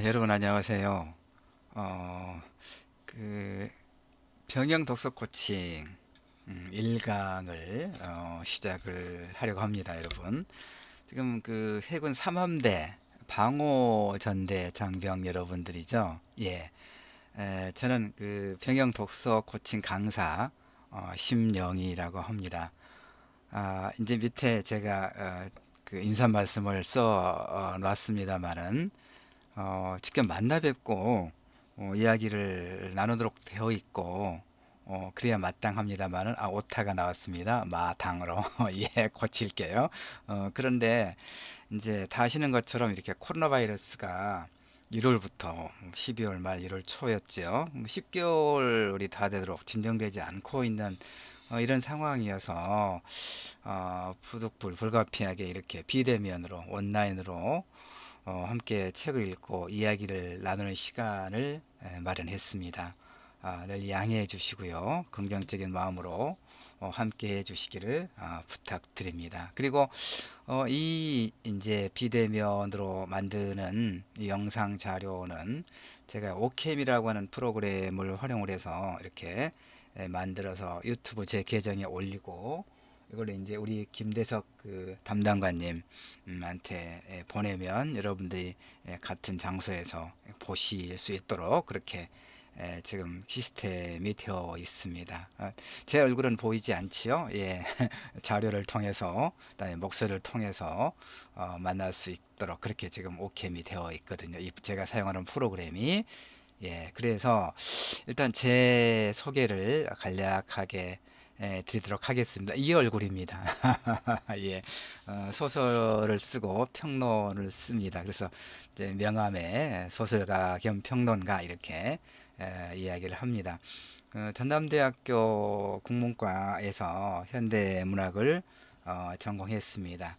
여러분 안녕하세요. 어, 그 병영 독서 코칭 1강을 시작을 하려고 합니다, 여러분. 지금 그 해군 3함대 방호전대 장병 여러분들이죠. 예. 저는 그 병영 독서 코칭 강사 심영이라고 합니다. 이제 밑에 제가 그 인사 말씀을 써 놨습니다만은 직접 만나 뵙고 이야기를 나누도록 되어 있고 그래야 마땅합니다만은 오타가 나왔습니다. 마당으로 예 고칠게요. 그런데 이제 다 아시는 것처럼 이렇게 코로나 바이러스가 1월부터 12월 말 1월 초였죠. 10개월이 다 되도록 진정되지 않고 있는 이런 상황이어서 부득불 불가피하게 이렇게 비대면으로 온라인으로 함께 책을 읽고 이야기를 나누는 시간을 마련했습니다. 늘 양해해 주시고요. 긍정적인 마음으로 함께 해 주시기를 부탁드립니다. 그리고 이 이제 비대면으로 만드는 이 영상 자료는 제가 오캠이라고 하는 프로그램을 활용을 해서 이렇게 만들어서 유튜브 제 계정에 올리고 이걸 이제 우리 김대석 그 담당관님한테 보내면 여러분들이 같은 장소에서 보실 수 있도록 그렇게 지금 시스템이 되어 있습니다. 제 얼굴은 보이지 않지요? 예, 자료를 통해서, 그다음에 목소리를 통해서 만날 수 있도록 그렇게 지금 오캠이 되어 있거든요. 이 제가 사용하는 프로그램이. 예, 그래서 일단 제 소개를 간략하게 드리도록 하겠습니다. 이 얼굴입니다. 예, 소설을 쓰고 평론을 씁니다. 그래서 이제 명함에 소설가 겸 평론가 이렇게 이야기를 합니다. 전남대학교 국문과에서 현대문학을 전공했습니다.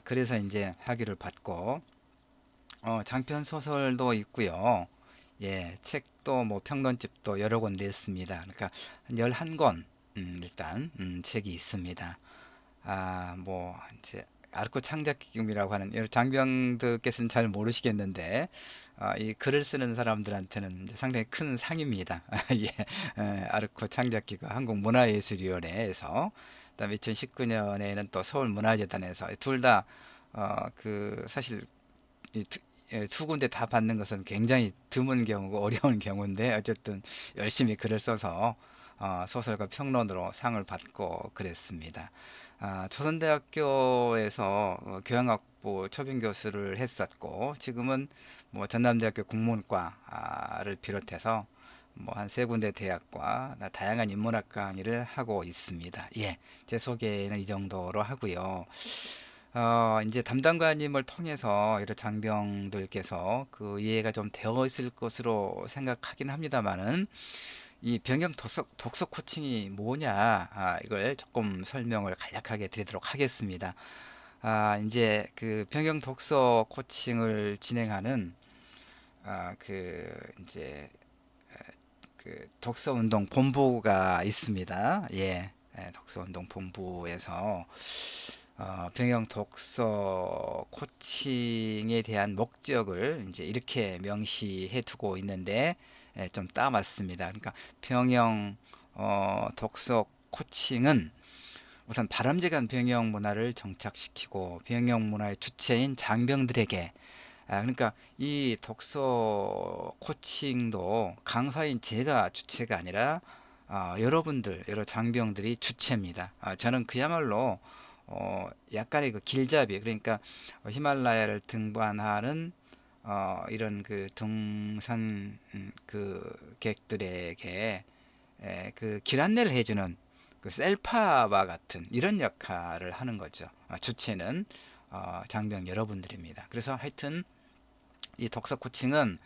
그래서 이제 학위를 받고 장편 소설도 있고요. 예, 책도 뭐 평론집도 여러 권 냈습니다. 그러니까 한 11권 일단 책이 있습니다. 뭐 이제 아르코 창작 기금이라고 하는 여러 장병들께서는 잘 모르시겠는데 이 글을 쓰는 사람들한테는 이제 상당히 큰 상입니다. 예, 아르코 창작 기금 한국문화예술위원회에서 그다음에 2019년에는 또 서울문화재단에서 둘 다 그 사실 두 군데 다 받는 것은 굉장히 드문 경우고 어려운 경우인데 어쨌든 열심히 글을 써서 소설가 평론으로 상을 받고 그랬습니다. 조선대학교에서 교양학부 초빙 교수를 했었고 지금은 뭐 전남대학교 국문과를 비롯해서 뭐 한 세 군데 대학과 다양한 인문학 강의를 하고 있습니다. 예, 제 소개는 이 정도로 하고요. 이제 담당관님을 통해서 여러 장병들께서 그 이해가 좀 되어 있을 것으로 생각하긴 합니다만은 이 병영 독서 코칭이 뭐냐 이걸 조금 설명을 간략하게 드리도록 하겠습니다. 이제 그 병영 독서 코칭을 진행하는 그 이제 그 독서 운동 본부가 있습니다. 예, 독서 운동 본부에서 병영 독서 코칭에 대한 목적을 이제 이렇게 명시해 두고 있는데 좀 따맞습니다. 그러니까 병영 독서 코칭은 우선 바람직한 병영 문화를 정착시키고 병영 문화의 주체인 장병들에게 그러니까 이 독서 코칭도 강사인 제가 주체가 아니라 여러분들 여러 장병들이 주체입니다. 저는 그야말로 약간의 그 길잡이 그러니까 히말라야를 등반하는 이런 그 등산 그 객들에게 그 길 안내를 해주는 그 셀파와 같은 이런 역할을 하는 거죠. 주체는 장병 여러분들입니다. 그래서 하여튼 이 독서 코칭은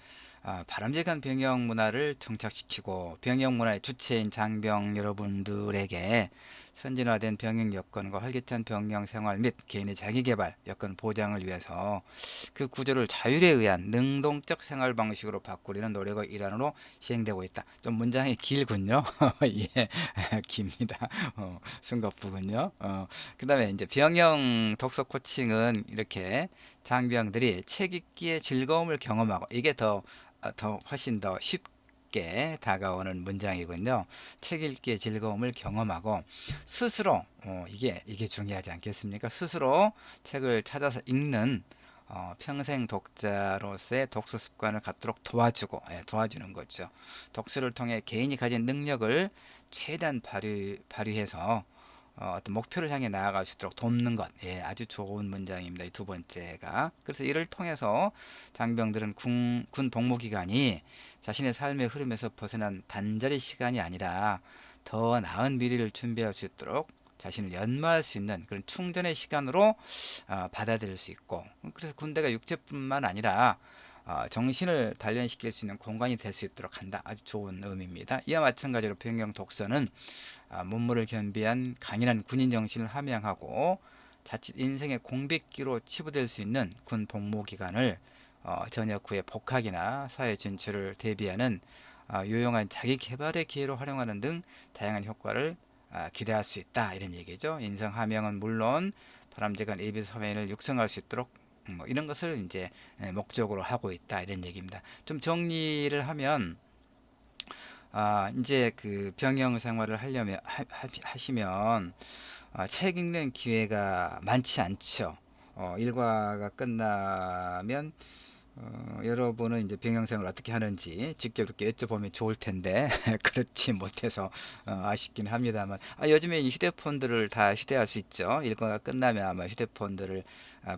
바람직한 병역 문화를 정착시키고 병역 문화의 주체인 장병 여러분들에게 선진화된 병역 여건과 활기찬 병영 생활 및 개인의 자기계발 여건 보장을 위해서 그 구조를 자율에 의한 능동적 생활 방식으로 바꾸려는 노력의 일환으로 시행되고 있다. 좀 문장이 길군요. 예, 깁니다. 숨가쁘군요. 그다음에 이제 병영 독서 코칭은 이렇게 장병들이 책 읽기의 즐거움을 경험하고 이게 더 훨씬 더 쉽게 다가오는 문장이군요. 책 읽기의 즐거움을 경험하고 스스로 이게 중요하지 않겠습니까? 스스로 책을 찾아서 읽는 평생 독자로서의 독서 습관을 갖도록 도와주는 거죠. 독서를 통해 개인이 가진 능력을 최대한 발휘해서 어떤 목표를 향해 나아갈 수 있도록 돕는 것. 예, 아주 좋은 문장입니다. 이 두 번째가. 그래서 이를 통해서 장병들은 군 복무 기간이 자신의 삶의 흐름에서 벗어난 단절의 시간이 아니라 더 나은 미래를 준비할 수 있도록 자신을 연마할 수 있는 그런 충전의 시간으로 받아들일 수 있고, 그래서 군대가 육체뿐만 아니라 정신을 단련시킬 수 있는 공간이 될 수 있도록 한다. 아주 좋은 의미입니다. 이와 마찬가지로 병영 독서는 문무를 겸비한 강인한 군인 정신을 함양하고 자칫 인생의 공백기로 치부될 수 있는 군 복무 기간을 전역 후에 복학이나 사회 진출을 대비하는 유용한 자기 개발의 기회로 활용하는 등 다양한 효과를 기대할 수 있다, 이런 얘기죠. 인성 함양은 물론 바람직한 예비 사회인을 육성할 수 있도록 뭐 이런 것을 이제 목적으로 하고 있다, 이런 얘기입니다. 좀 정리를 하면 이제 그 병영 생활을 하려면 하시면 책 읽는 기회가 많지 않죠. 일과가 끝나면 여러분은 이제 병영생활을 어떻게 하는지 직접 이렇게 여쭤보면 좋을 텐데 그렇지 못해서 아쉽긴 합니다만, 요즘에 이 휴대폰들을 다 휴대할 수 있죠. 일과가 끝나면 아마 휴대폰들을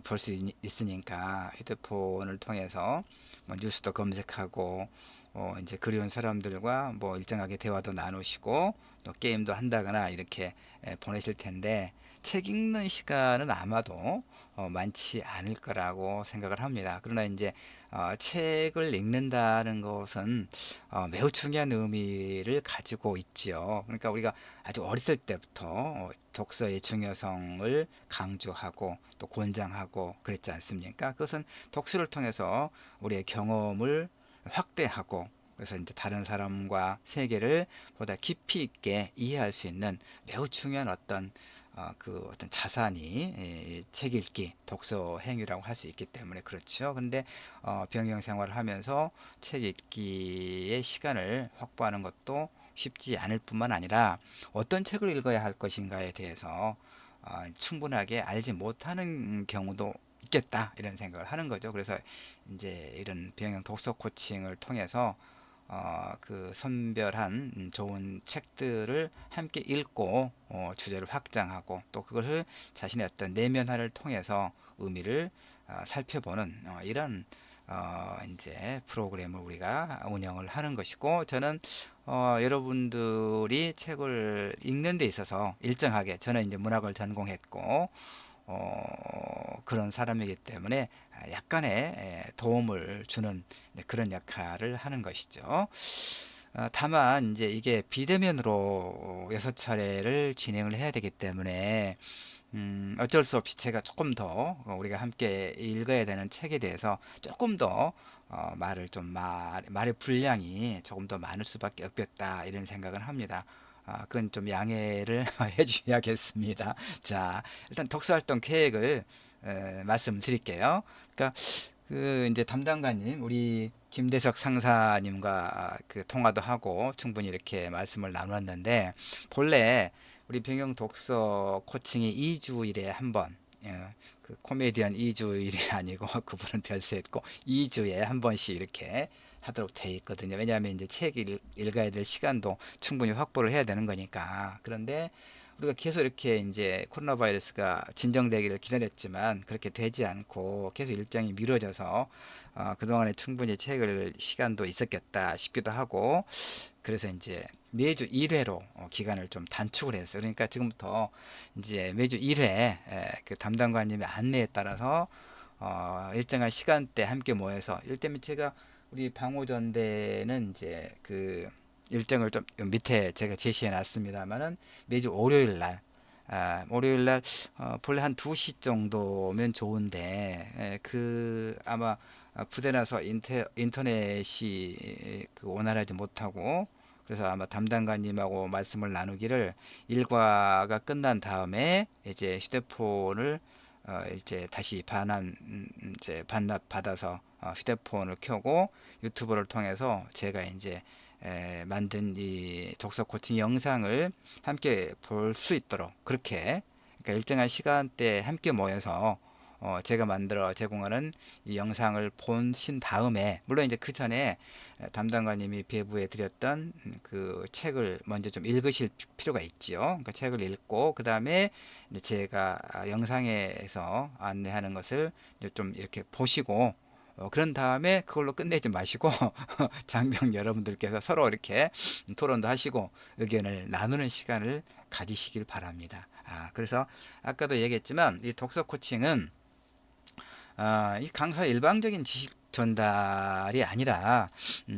볼 수 있으니까 휴대폰을 통해서 뭐 뉴스도 검색하고 이제 그리운 사람들과 뭐 일정하게 대화도 나누시고 또 게임도 한다거나 이렇게 보내실 텐데, 책 읽는 시간은 아마도 많지 않을 거라고 생각을 합니다. 그러나 이제 책을 읽는다는 것은 매우 중요한 의미를 가지고 있지요. 그러니까 우리가 아주 어렸을 때부터 독서의 중요성을 강조하고 또 권장하고 그랬지 않습니까? 그것은 독서를 통해서 우리의 경험을 확대하고, 그래서 이제 다른 사람과 세계를 보다 깊이 있게 이해할 수 있는 매우 중요한 그 어떤 자산이 책 읽기, 독서 행위라고 할 수 있기 때문에 그렇죠. 근데 병영 생활을 하면서 책 읽기의 시간을 확보하는 것도 쉽지 않을 뿐만 아니라 어떤 책을 읽어야 할 것인가에 대해서 충분하게 알지 못하는 경우도 있겠다, 이런 생각을 하는 거죠. 그래서 이제 이런 병영 독서 코칭을 통해서 그 선별한 좋은 책들을 함께 읽고 주제를 확장하고 또 그것을 자신의 어떤 내면화를 통해서 의미를 살펴보는 이런 이제 프로그램을 우리가 운영을 하는 것이고, 저는 여러분들이 책을 읽는 데 있어서 일정하게, 저는 이제 문학을 전공했고 그런 사람이기 때문에 약간의 도움을 주는 그런 역할을 하는 것이죠. 다만 이제 이게 비대면으로 6차례를 진행을 해야 되기 때문에 어쩔 수 없이 제가 조금 더 우리가 함께 읽어야 되는 책에 대해서 조금 더 말의 분량이 조금 더 많을 수밖에 없겠다, 이런 생각을 합니다. 그건 좀 양해를 해 주셔야겠습니다. 자, 일단 독서활동 계획을 말씀드릴게요. 그러니까 그 이제 담당관님, 우리 김대석 상사님과 그 통화도 하고 충분히 이렇게 말씀을 나눴는데, 본래 우리 병영 독서 코칭이 2주일에 한 번, 그 코미디언 2주일이 아니고 그분은 별세했고 2주에 한 번씩 이렇게 하도록 돼 있거든요. 왜냐하면 이제 책 읽어야 될 시간도 충분히 확보를 해야 되는 거니까. 그런데 우리가 계속 이렇게 이제 코로나 바이러스가 진정되기를 기다렸지만 그렇게 되지 않고 계속 일정이 미뤄져서 그동안에 충분히 책을 시간도 있었겠다 싶기도 하고, 그래서 이제 매주 1회로 기간을 좀 단축을 했어요. 그러니까 지금부터 이제 매주 1회 그 담당관님의 안내에 따라서 일정한 시간대 함께 모여서, 이를테면 제가 우리 방호전대는 이제 그 일정을 좀 밑에 제가 제시해 놨습니다만은 매주 월요일 날, 월요일 날 본래 한 2시 정도면 좋은데, 그 아마 부대 나서 인터넷이 그 원활하지 못하고, 그래서 아마 담당관님하고 말씀을 나누기를, 일과가 끝난 다음에 이제 휴대폰을 이제 다시 이제 반납 받아서 휴대폰을 켜고 유튜브를 통해서 제가 이제 만든 이 독서 코칭 영상을 함께 볼 수 있도록, 그렇게 그러니까 일정한 시간대에 함께 모여서 제가 만들어 제공하는 이 영상을 보신 다음에, 물론 이제 그 전에 담당관님이 배부해 드렸던 그 책을 먼저 좀 읽으실 필요가 있지요. 그러니까 책을 읽고 그 다음에 제가 영상에서 안내하는 것을 이제 좀 이렇게 보시고, 그런 다음에 그걸로 끝내지 마시고 장병 여러분들께서 서로 이렇게 토론도 하시고 의견을 나누는 시간을 가지시길 바랍니다. 그래서 아까도 얘기했지만 이 독서 코칭은 이 강사 일방적인 지식 전달이 아니라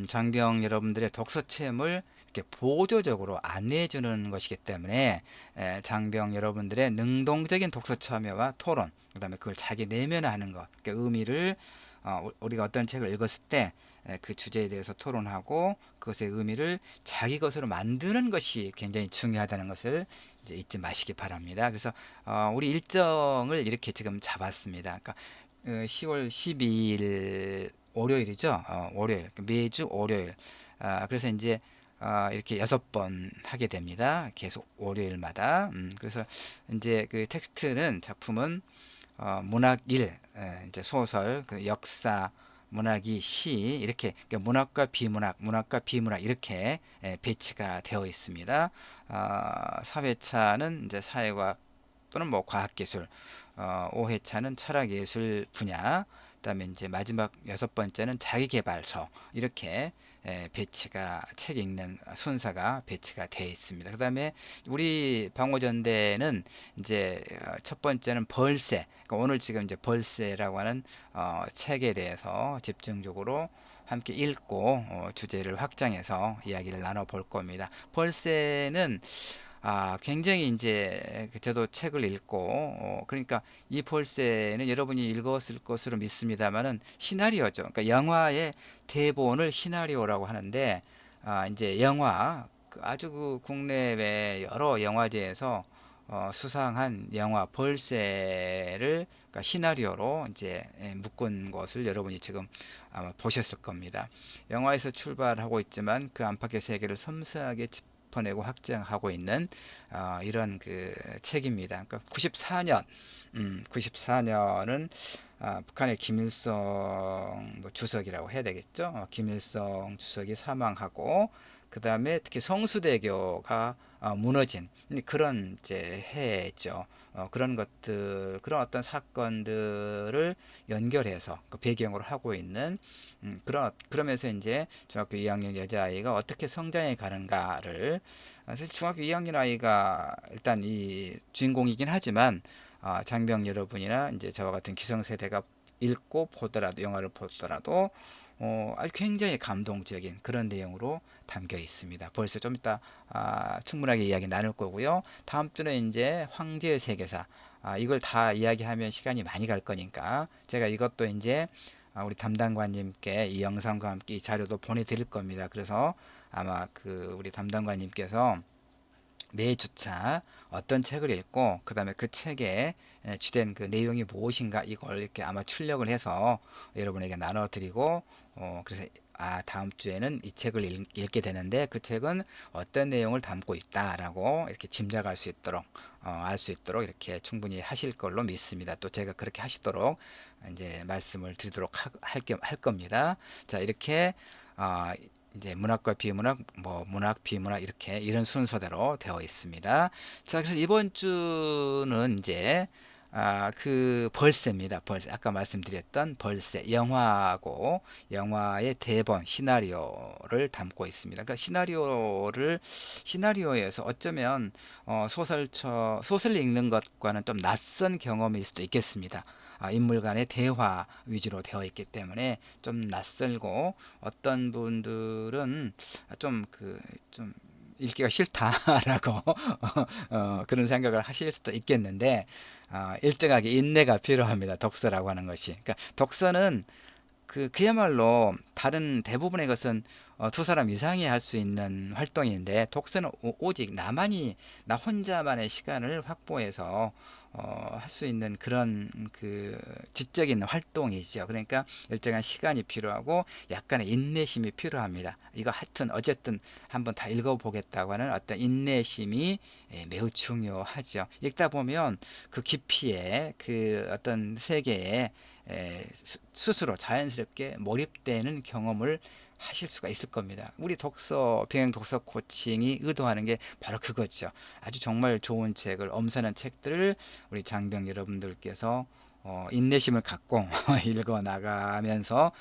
장병 여러분들의 독서 체험을 이렇게 보조적으로 안내해 주는 것이기 때문에, 장병 여러분들의 능동적인 독서 참여와 토론, 그다음에 그걸 자기 내면화하는 것, 그러니까 의미를 우리가 어떤 책을 읽었을 때 그 주제에 대해서 토론하고 그것의 의미를 자기 것으로 만드는 것이 굉장히 중요하다는 것을 이제 잊지 마시기 바랍니다. 그래서 우리 일정을 이렇게 지금 잡았습니다. 그러니까 10월 12일 월요일이죠. 월요일, 매주 월요일. 그래서 이제 이렇게 6번 하게 됩니다. 계속 월요일마다. 그래서 이제 그 텍스트는, 작품은 문학 1, 이제 소설, 그 역사, 문학이 시, 이렇게 그러니까 문학과 비문학, 문학과 비문학 이렇게 배치가 되어 있습니다. 4회차는 이제 사회과학 또는 뭐 과학기술, 5회차는 철학예술 분야, 그다음에 이제 마지막 6번째는 자기계발서, 이렇게 배치가, 책 읽는 순서가 배치가 되어 있습니다. 그다음에 우리 방호전대는 이제 첫 번째는 벌새, 그러니까 오늘 지금 이제 벌새라고 하는 책에 대해서 집중적으로 함께 읽고 주제를 확장해서 이야기를 나눠 볼 겁니다. 벌새는 굉장히 이제 저도 책을 읽고 그러니까 이 폴세는 여러분이 읽었을 것으로 믿습니다만은 시나리오죠. 그러니까 영화의 대본을 시나리오라고 하는데, 이제 영화 아주 그 국내외 여러 영화제에서 수상한 영화 벌새를, 그러니까 시나리오로 이제 묶은 것을 여러분이 지금 아마 보셨을 겁니다. 영화에서 출발하고 있지만 그 안팎의 세계를 섬세하게 짚어내고 확장하고 있는 이런 그 책입니다. 그러니까 94년, 94년은 북한의 김일성 뭐 주석이라고 해야 되겠죠. 김일성 주석이 사망하고 그 다음에 특히 성수대교가 무너진 그런 이제 해죠. 그런 것들, 그런 어떤 사건들을 연결해서 그 배경으로 하고 있는, 그러면서 이제 중학교 2학년 여자아이가 어떻게 성장해 가는가를, 사실 중학교 2학년 아이가 일단 이 주인공이긴 하지만 장병 여러분이나 이제 저와 같은 기성세대가 읽고 보더라도, 영화를 보더라도 아주 굉장히 감동적인 그런 내용으로 담겨 있습니다. 벌써 좀 이따 충분하게 이야기 나눌 거고요. 다음 주는 이제 황제의 세계사, 이걸 다 이야기하면 시간이 많이 갈 거니까 제가 이것도 이제 우리 담당관님께 이 영상과 함께 이 자료도 보내드릴 겁니다. 그래서 아마 그 우리 담당관님께서 매주차 어떤 책을 읽고 그 다음에 그 책에 주된 그 내용이 무엇인가, 이걸 이렇게 아마 출력을 해서 여러분에게 나눠드리고, 그래서 다음 주에는 이 책을 읽게 되는데 그 책은 어떤 내용을 담고 있다라고 이렇게 짐작할 수 있도록, 알 수 있도록 이렇게 충분히 하실 걸로 믿습니다. 또 제가 그렇게 하시도록 이제 말씀을 드리도록 할 겁니다. 자, 이렇게 이제 문학과 비문학, 뭐 문학, 비문학, 이렇게 이런 순서대로 되어 있습니다. 자, 그래서 이번 주는 이제 그 벌새입니다. 벌새. 아까 말씀드렸던 벌새. 영화하고 영화의 대본, 시나리오를 담고 있습니다. 그러니까 시나리오에서 어쩌면 소설 읽는 것과는 좀 낯선 경험일 수도 있겠습니다. 인물 간의 대화 위주로 되어 있기 때문에 좀 낯설고 어떤 분들은 좀 읽기가 싫다라고 그런 생각을 하실 수도 있겠는데 일정하게 인내가 필요합니다. 독서라고 하는 것이. 그러니까 독서는 그야말로 다른 대부분의 것은 두 사람 이상이 할 수 있는 활동인데 독서는 오직 나 혼자만의 시간을 확보해서 할 수 있는 그런 지적인 활동이죠. 그러니까 일정한 시간이 필요하고 약간의 인내심이 필요합니다. 이거 하여튼 어쨌든 한번 다 읽어보겠다고 하는 어떤 인내심이 매우 중요하죠. 읽다 보면 그 깊이에 그 어떤 세계에 스스로 자연스럽게 몰입되는 경험을 하실 수가 있을 겁니다. 우리 병행 독서 코칭이 의도하는 게 바로 그거죠. 아주 정말 좋은 책을, 엄선한 책들을 우리 장병 여러분들께서 인내심을 갖고 읽어 나가면서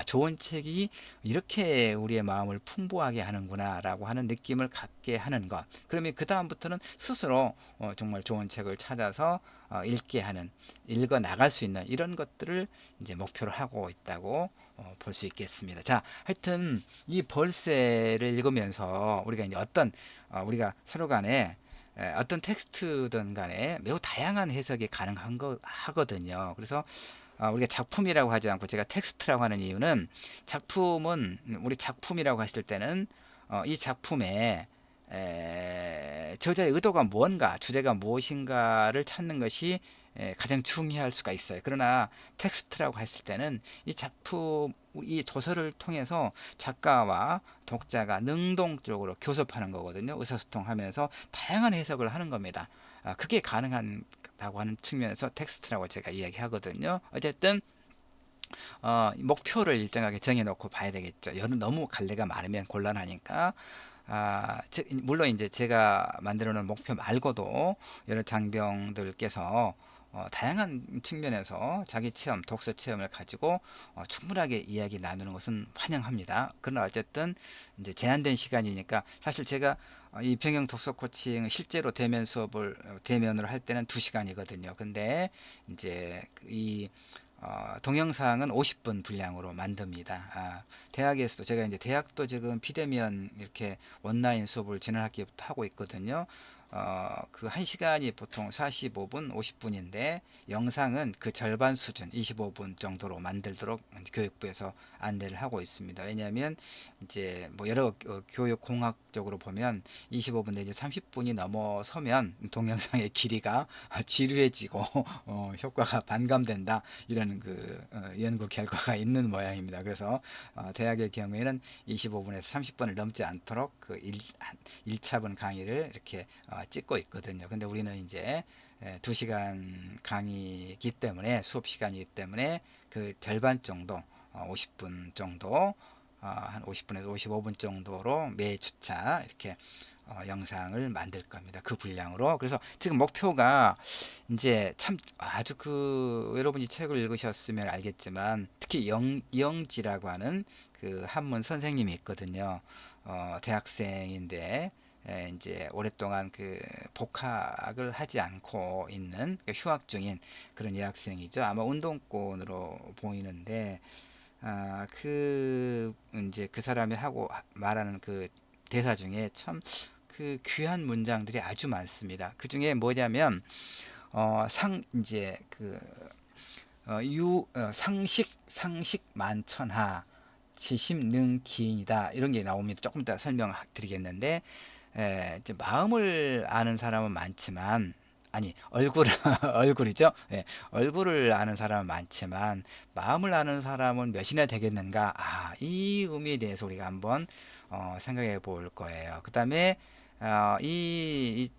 좋은 책이 이렇게 우리의 마음을 풍부하게 하는구나 라고 하는 느낌을 갖게 하는 것. 그러면 그 다음부터는 스스로 정말 좋은 책을 찾아서 읽게 하는, 읽어 나갈 수 있는 이런 것들을 이제 목표로 하고 있다고 볼 수 있겠습니다. 자, 하여튼 이 벌새를 읽으면서 우리가 이제 우리가 서로 간에 어떤 텍스트든 간에 매우 다양한 해석이 가능한 하거든요. 그래서 우리가 작품이라고 하지 않고 제가 텍스트라고 하는 이유는 우리 작품이라고 하실 때는 이 작품에 저자의 의도가 뭔가, 주제가 무엇인가를 찾는 것이 가장 중요할 수가 있어요. 그러나 텍스트라고 했을 때는 이 도서를 통해서 작가와 독자가 능동적으로 교섭하는 거거든요. 의사소통하면서 다양한 해석을 하는 겁니다. 그게 가능하다고 하는 측면에서 텍스트라고 제가 이야기하거든요. 어쨌든 목표를 일정하게 정해놓고 봐야 되겠죠. 너무 갈래가 많으면 곤란하니까. 물론 이제 제가 만들어 놓은 목표 말고도 여러 장병들께서 다양한 측면에서 자기 체험, 독서 체험을 가지고 충분하게 이야기 나누는 것은 환영합니다. 그러나 어쨌든 이제 제한된 시간이니까 사실 제가 이 병영 독서 코칭 실제로 대면으로 할 때는 2시간이거든요. 근데 이제 이 동영상은 50분 분량으로 만듭니다. 대학에서도 제가 이제 대학도 지금 비대면 이렇게 온라인 수업을 지난 학기부터 하고 있거든요. 그 1시간이 보통 45분, 50분인데 영상은 그 절반 수준 25분 정도로 만들도록 교육부에서 안내를 하고 있습니다. 왜냐하면 이제 뭐 여러 교육 공학적으로 보면 25분 내지 30분이 넘어서면 동영상의 길이가 지루해지고 효과가 반감된다 이런 연구 결과가 있는 모양입니다. 그래서 대학의 경우에는 25분에서 30분을 넘지 않도록 1차분 강의를 이렇게 찍고 있거든요. 근데 우리는 이제 2시간 강의이기 때문에 수업 시간이기 때문에 그 절반 정도 50분 정도 한 50분에서 55분 정도로 매 주차 이렇게 영상을 만들 겁니다. 그 분량으로. 그래서 지금 목표가 이제 참 아주 여러분이 책을 읽으셨으면 알겠지만 특히 이영지라고 하는 그 한문 선생님이 있거든요. 대학생인데 이제 오랫동안 복학을 하지 않고 있는 휴학 중인 그런 여학생이죠. 아마 운동권으로 보이는데 이제 그 사람이 하고 말하는 그 대사 중에 참 귀한 문장들이 아주 많습니다. 그 중에 뭐냐면 이제 상식 만천하 지심능기인이다 이런 게 나옵니다. 조금 이따 설명드리겠는데 이제 마음을 아는 사람은 많지만 얼굴을 얼굴이죠. 얼굴을 아는 사람은 많지만 마음을 아는 사람은 몇이나 되겠는가? 이 의미에 대해서 우리가 한번 생각해 볼 거예요. 그 다음에 이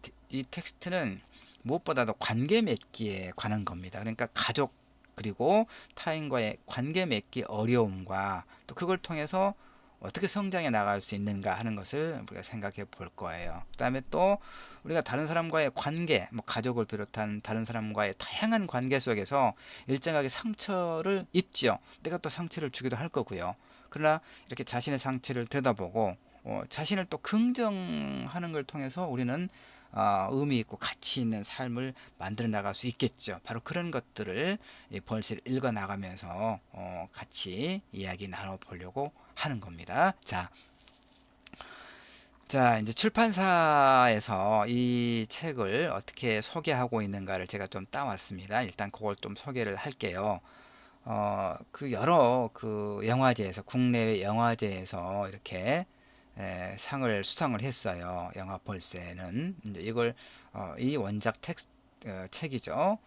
텍스트는 무엇보다도 관계 맺기에 관한 겁니다. 그러니까 가족 그리고 타인과의 관계 맺기 어려움과 또 그걸 통해서 어떻게 성장해 나갈 수 있는가 하는 것을 우리가 생각해 볼 거예요. 그 다음에 또 우리가 다른 사람과의 관계, 가족을 비롯한 다른 사람과의 다양한 관계 속에서 일정하게 상처를 입죠. 내가 또 상처를 주기도 할 거고요. 그러나 이렇게 자신의 상처를 들여다보고 자신을 또 긍정하는 걸 통해서 우리는 의미 있고 가치 있는 삶을 만들어 나갈 수 있겠죠. 바로 그런 것들을 이 벌스를 읽어 나가면서 같이 이야기 나눠 보려고 하는 겁니다. 자, 이제 출판사에서 이 책을 어떻게 소개하고 있는가를 제가 좀 따왔습니다. 일단 그걸 좀 소개를 할게요. 그 여러 그 영화제에서, 국내외 영화제에서 이렇게 상을 수상을 했어요. 영화 벌새는. 이제 이걸, 이 원작 책이죠.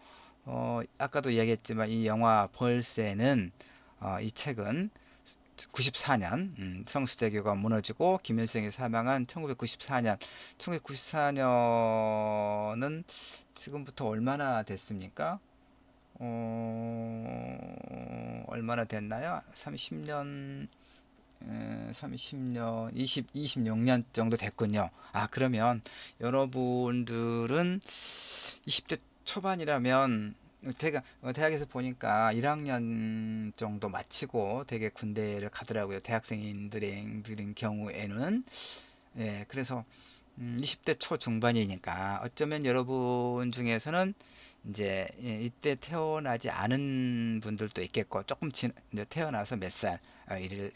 아까도 이야기했지만 이 영화 벌새는, 이 책은 94년 성수대교가 무너지고 김일성이 사망한 1994년 1994년은 지금부터 얼마나 됐습니까? 얼마나 됐나요? 30년 30년 26년 정도 됐군요. 그러면 여러분들은 20대 초반이라면 대학에서 보니까 1학년 정도 마치고 되게 군대를 가더라고요. 대학생들인 경우에는. 그래서 20대 초중반이니까 어쩌면 여러분 중에서는 이제 이때 태어나지 않은 분들도 있겠고 조금 이제 태어나서 몇 살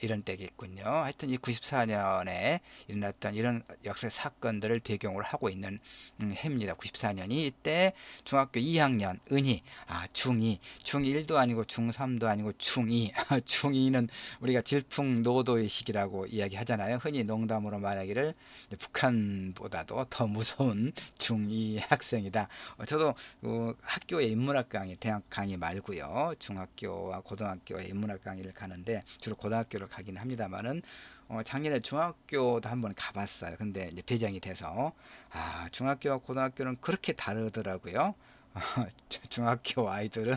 이런 때겠군요. 하여튼 이 94년에 일어났던 이런 역사 사건들을 배경으로 하고 있는 해입니다. 94년이 이때 중학교 2학년 은희 중2 중1도 아니고 중3도 아니고 중2 중2는 우리가 질풍노도의 시기라고 이야기하잖아요. 흔히 농담으로 말하기를 북한보다도 더 무서운 중2 학생이다. 저도 학교의 인문학 강의, 대학 강의 말고요. 중학교와 고등학교의 인문학 강의를 가는데 주로 고등학교를 가긴 합니다만은 작년에 중학교도 한번 가봤어요. 근데 이제 배정이 돼서 중학교와 고등학교는 그렇게 다르더라고요. 중학교 아이들은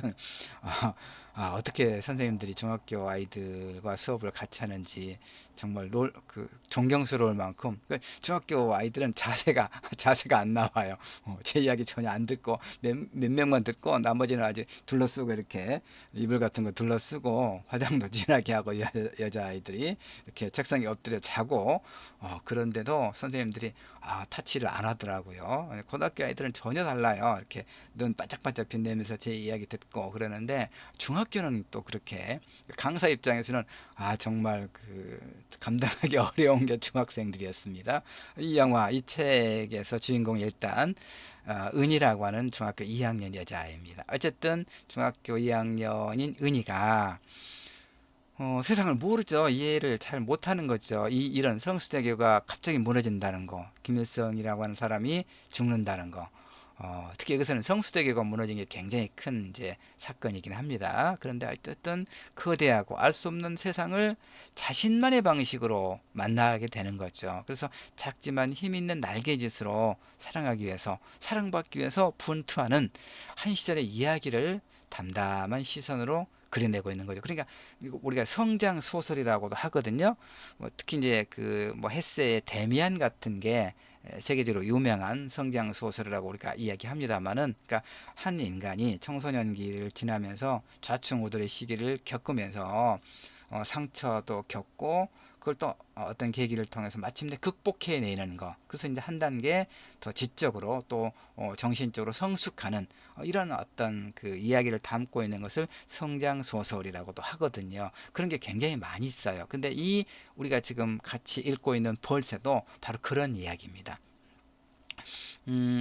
어떻게 선생님들이 중학교 아이들과 수업을 같이 하는지 정말 존경스러울 만큼 중학교 아이들은 자세가 안 나와요. 제 이야기 전혀 안 듣고 몇 명만 듣고 나머지는 아직 둘러쓰고 이렇게 이불 같은 거 둘러쓰고 화장도 진하게 하고 여자 아이들이 이렇게 책상에 엎드려 자고 그런데도 선생님들이 타치를 안 하더라고요. 고등학교 아이들은 전혀 달라요. 이렇게 눈 반짝반짝 빛내면서 제 이야기 듣고 그러는데 중학교는 또 그렇게 강사 입장에서는 정말 감당하기 어려운 게 중학생들이었습니다. 이 책에서 주인공이 일단 은희라고 하는 중학교 2학년 여자아이입니다. 어쨌든 중학교 2학년인 은희가 세상을 모르죠. 이해를 잘 못하는 거죠. 이런 성수대교가 갑자기 무너진다는 거, 김일성이라고 하는 사람이 죽는다는 거. 특히 여기서는 성수대교가 무너진 게 굉장히 큰 이제 사건이긴 합니다. 그런데 어쨌든 거대하고 알 수 없는 세상을 자신만의 방식으로 만나게 되는 거죠. 그래서 작지만 힘 있는 날개짓으로 사랑하기 위해서, 사랑받기 위해서 분투하는 한 시절의 이야기를 담담한 시선으로 그려내고 있는 거죠. 그러니까 우리가 성장 소설이라고도 하거든요. 특히 이제 헤세의 데미안 같은 게 세계적으로 유명한 성장 소설이라고 우리가 이야기합니다만은, 그러니까 한 인간이 청소년기를 지나면서 좌충우돌의 시기를 겪으면서 상처도 겪고 그걸 또 어떤 계기를 통해서 마침내 극복해내는 거. 그래서 이제 한 단계 더 지적으로 또 정신적으로 성숙하는 이런 어떤 이야기를 담고 있는 것을 성장 소설이라고도 하거든요. 그런 게 굉장히 많이 있어요. 근데 우리가 지금 같이 읽고 있는 벌새도 바로 그런 이야기입니다.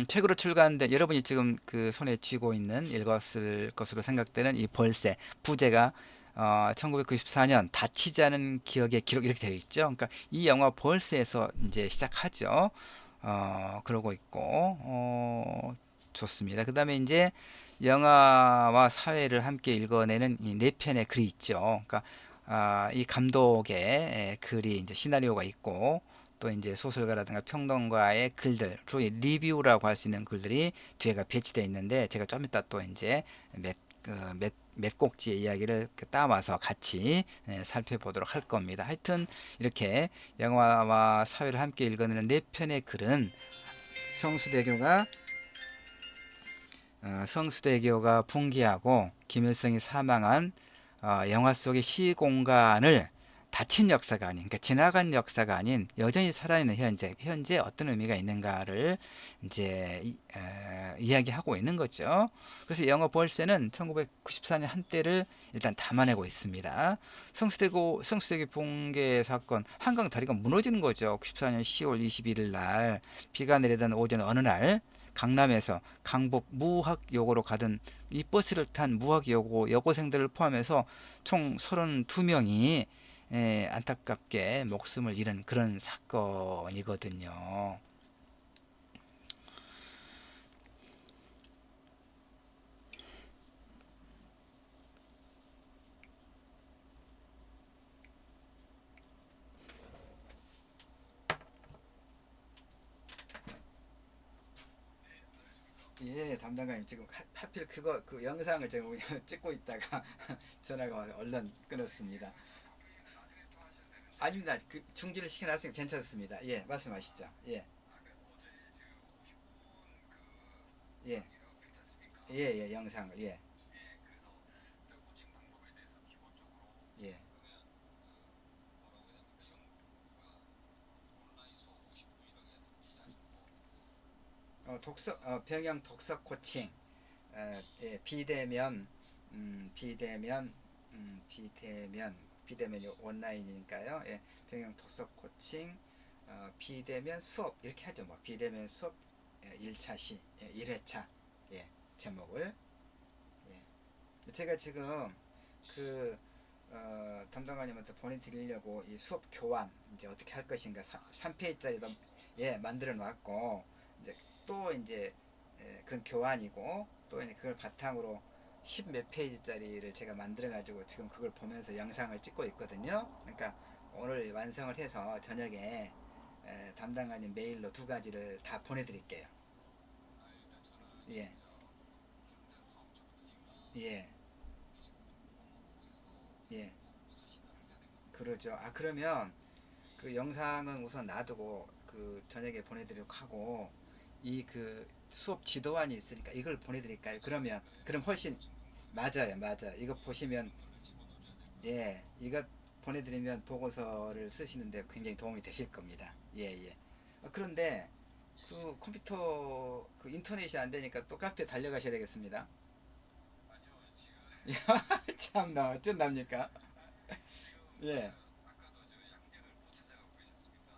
책으로 출간된 여러분이 지금 손에 쥐고 있는 읽었을 것으로 생각되는 이 벌새 부제가 1994년 다치지 않은 기억의 기록 이렇게 되어 있죠. 그러니까 이 영화 벌새에서 이제 시작하죠. 그러고 있고 좋습니다. 그 다음에 이제 영화와 사회를 함께 읽어내는 이 네 편의 글이 있죠. 그러니까 이 감독의 글이 이제 시나리오가 있고 또 이제 소설가라든가 평론가의 글들, 주로 리뷰라고 할 수 있는 글들이 뒤에가 배치되어 있는데 제가 좀 이따 또 이제 몇 꼭지의 이야기를 따와서 같이 살펴보도록 할 겁니다. 하여튼 이렇게 영화와 사회를 함께 읽어내는 네 편의 글은 성수대교가 성수대교가 붕괴하고 김일성이 사망한 영화 속의 시공간을 닫힌 역사가 아닌, 그러니까 지나간 역사가 아닌 여전히 살아있는 현재 어떤 의미가 있는가를 이제 이야기하고 있는 거죠. 그래서 영어 볼세는 1994년 한때를 일단 담아내고 있습니다. 성수대교 붕괴 사건, 한강 다리가 무너지는 거죠. 94년 10월 21일 날 비가 내리던 오전 어느 날 강남에서 강북 무학여고로 가던 이 버스를 탄 무학여고 여고생들을 포함해서 총 32명이 안타깝게 목숨을 잃은 그런 사건이거든요. 예, 담당관님 지금 하필 그 영상을 제가 찍고 있다가 전화가 와서 얼른 끊었습니다. 아닙니다. 그 중지를 시켜놨으니까 괜찮습니다. 예, 말씀하시죠. 예, 예, 예, 예, 영상을 예, 예. 병영 독서 코칭, 예, 비대면, 비대면이 온라인이니까요. 예, 병영 독서 코칭, 비대면 수업 이렇게 하죠. 뭐 비대면 수업 1차 시, 1회차 예, 제목을 예. 제가 지금 그 담당관님한테 보내드리려고 이 수업 교환 이제 어떻게 할 것인가 3페이지짜리도 예 만들어 놨고 이제 또 이제 그건 교환이고 또 이제 그걸 바탕으로 10 몇 페이지짜리를 제가 만들어 가지고 지금 그걸 보면서 영상을 찍고 있거든요. 그러니까 오늘 완성을 해서 저녁에 담당관님 메일로 두 가지를 다 보내드릴게요. 예, 예, 예. 그러죠. 아 그러면 그 영상은 우선 놔두고 그 저녁에 보내드리려고 하고 이 그 수업 지도안이 있으니까 이걸 보내드릴까요? 그러면 그럼 훨씬 맞아요, 맞아. 이거 보시면 예, 이거 보내드리면 보고서를 쓰시는데 굉장히 도움이 되실 겁니다. 예, 예. 그런데 그 컴퓨터 그 인터넷이 안 되니까 또 카페 달려가셔야 되겠습니다. 참나 어쩐답니까? 예,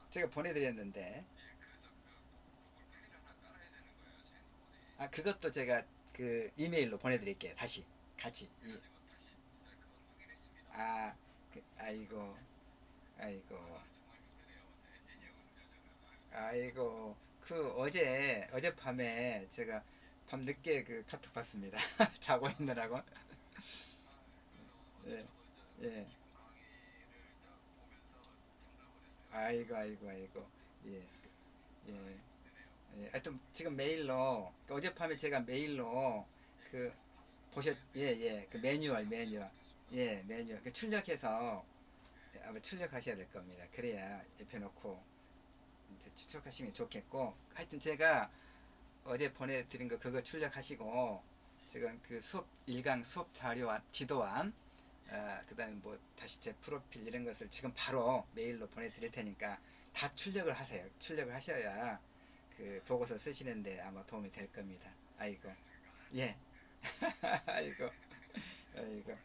제가 보내드렸는데 아 그것도 제가 그 이메일로 보내드릴게요. 다시 같이 아 아이고 아이고 아이고 그 어젯밤에 제가 밤 늦게 그 카톡 봤습니다. 자고 있느라고 예, 예. 아이고 아이고 아이고 예, 예, 예. 하여튼 지금 메일로 그 어젯밤에 제가 메일로 그 예예 그 매뉴얼 예 매뉴얼 그 출력해서 아마 출력하셔야 될 겁니다. 그래야 옆에 놓고 이제 출력하시면 좋겠고 하여튼 제가 어제 보내드린 거 그거 출력하시고 지금 그 수업 일강 수업 자료와 지도안 그다음에 뭐 다시 제 프로필 이런 것을 지금 바로 메일로 보내드릴 테니까 다 출력을 하세요. 출력을 하셔야 그 보고서 쓰시는데 아마 도움이 될 겁니다. 아이고 예 아이고 아이고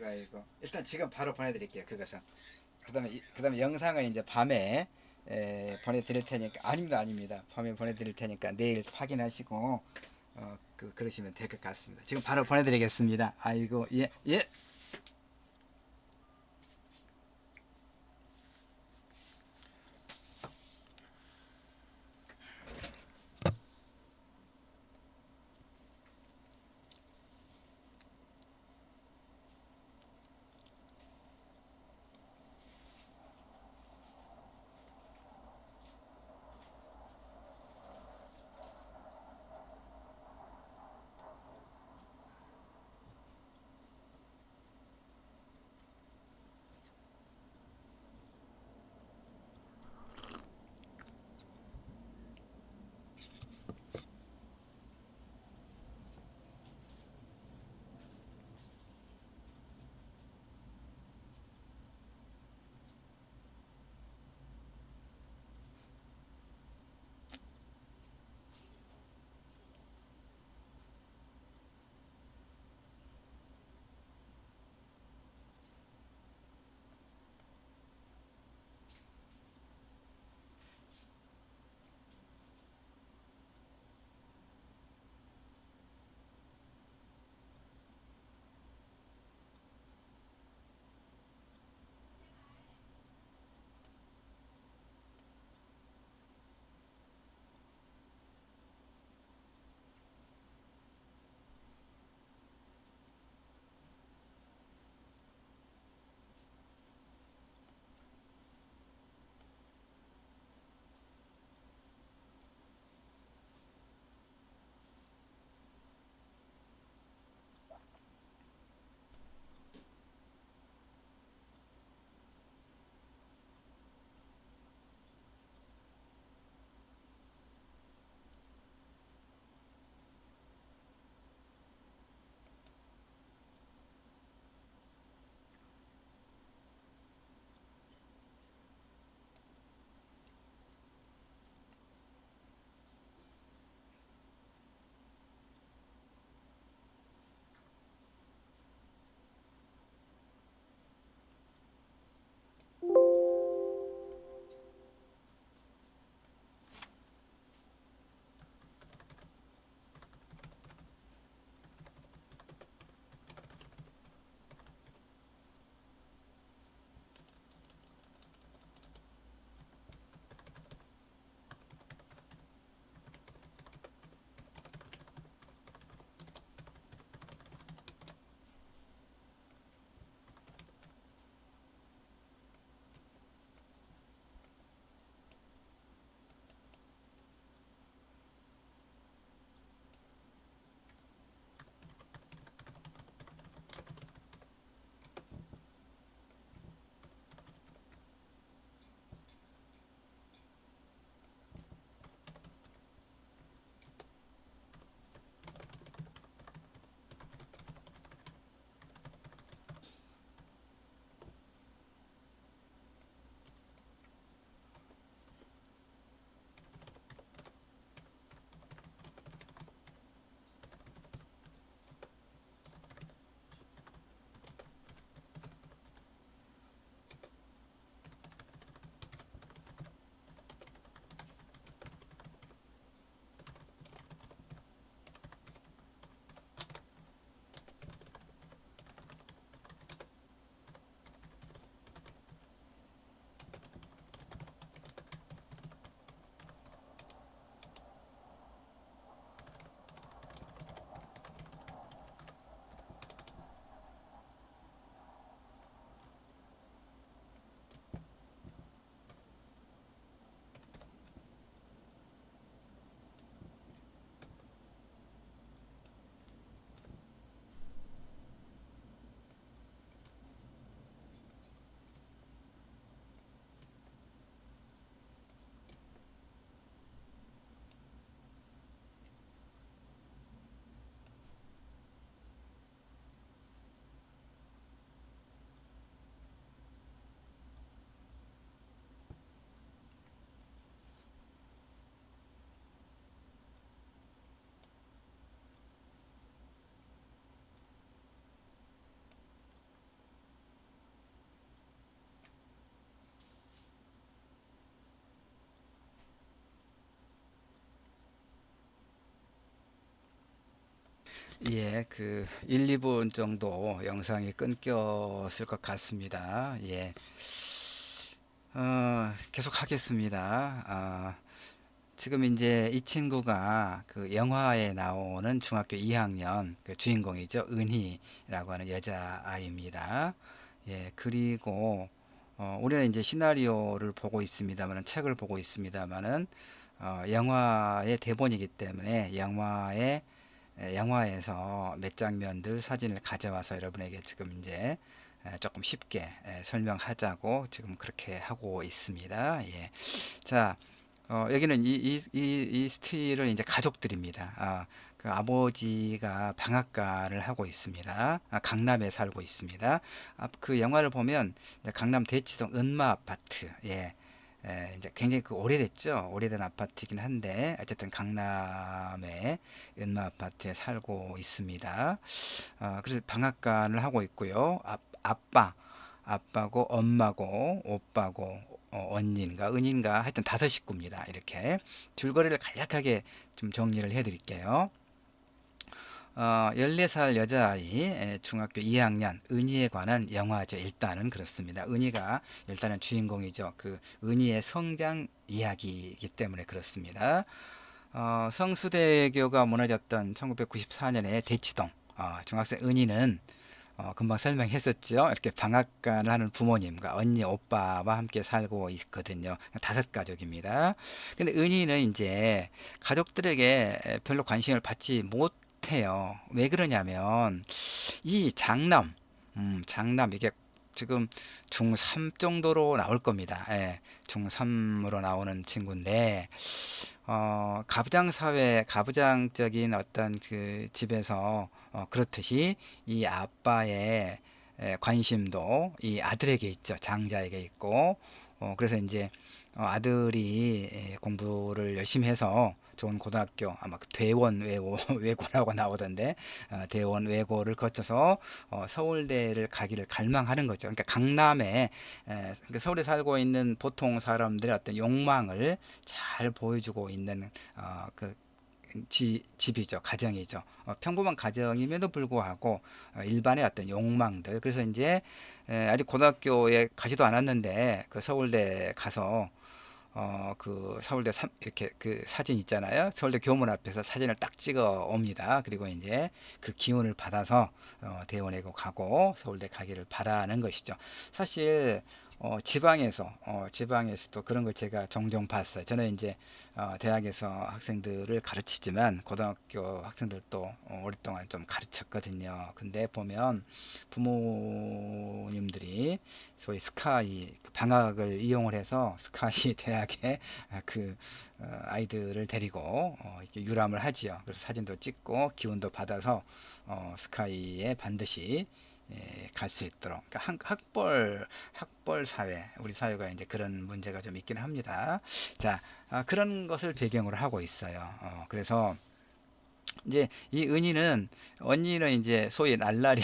아이고 일단 지금 바로 보내드릴게요. 그것은 그다음에 영상은 이제 밤에 보내드릴 테니까 아닙니다. 밤에 보내드릴 테니까 내일 확인하시고 그러시면 될 것 같습니다. 지금 바로 보내드리겠습니다. 아이고 예 예. 예, 1, 2분 정도 영상이 끊겼을 것 같습니다. 예, 계속 하겠습니다. 지금 이제 이 친구가 그 영화에 나오는 중학교 2학년 그 주인공이죠. 은희라고 하는 여자아이입니다. 예, 그리고 우리는 이제 시나리오를 보고 있습니다만은, 책을 보고 있습니다만은, 영화의 대본이기 때문에 영화에서 몇 장면들 사진을 가져와서 여러분에게 지금 이제 조금 쉽게 설명하자고 지금 그렇게 하고 있습니다. 예. 자, 여기는 이 스틸은 이제 가족들입니다. 그 아버지가 방앗간을 하고 있습니다. 강남에 살고 있습니다. 그 영화를 보면 이제 강남 대치동 은마 아파트, 예, 이제 굉장히 오래됐죠. 오래된 아파트이긴 한데 어쨌든 강남의 은마 아파트에 살고 있습니다. 그래서 방앗간을 하고 있고요. 아빠고 엄마고 오빠고 언니인가 은인가 하여튼 다섯 식구입니다. 이렇게 줄거리를 간략하게 좀 정리를 해 드릴게요. 14살 여자아이 중학교 2학년 은희에 관한 영화죠. 일단은 그렇습니다. 은희가 일단은 주인공이죠. 그 은희의 성장 이야기이기 때문에 그렇습니다. 성수대교가 무너졌던 1994년에 대치동 중학생 은희는 금방 설명했었죠. 이렇게 방앗간을 하는 부모님과 언니, 오빠와 함께 살고 있거든요. 다섯 가족입니다. 근데 은희는 이제 가족들에게 별로 관심을 받지 못해요. 왜 그러냐면 이 장남 이게 지금 중3 정도로 나올 겁니다. 예, 중3으로 나오는 친구인데 가부장 사회, 가부장적인 어떤 그 집에서 그렇듯이 이 아빠의 관심도 이 아들에게 있죠. 장자에게 있고, 그래서 이제 아들이 공부를 열심히 해서 좋은 고등학교 아마 그 대원 외고 외고라고 나오던데 대원 외고를 거쳐서 서울대를 가기를 갈망하는 거죠. 그러니까 강남에 그러니까 서울에 살고 있는 보통 사람들의 어떤 욕망을 잘 보여주고 있는 그 집이죠, 가정이죠. 평범한 가정임에도 불구하고 일반의 어떤 욕망들. 그래서 이제 아직 고등학교에 가지도 않았는데 그 서울대 가서 그 서울대 이렇게 그 사진 있잖아요. 서울대 교문 앞에서 사진을 딱 찍어 옵니다. 그리고 이제 그 기운을 받아서 대원외고 가고 서울대 가기를 바라는 것이죠. 사실 지방에서도 그런 걸 제가 종종 봤어요. 저는 이제 대학에서 학생들을 가르치지만 고등학교 학생들도 오랫동안 좀 가르쳤거든요. 근데 보면 부모님들이 소위 스카이 방학을 이용을 해서 스카이 대학에 아이들을 데리고 이렇게 유람을 하지요. 그래서 사진도 찍고 기운도 받아서 스카이에 반드시 갈 수 있도록. 그러니까 학벌 사회, 우리 사회가 이제 그런 문제가 좀 있긴 합니다. 자, 그런 것을 배경으로 하고 있어요. 그래서 이제 이 은희는 언니는 이제 소위 날라리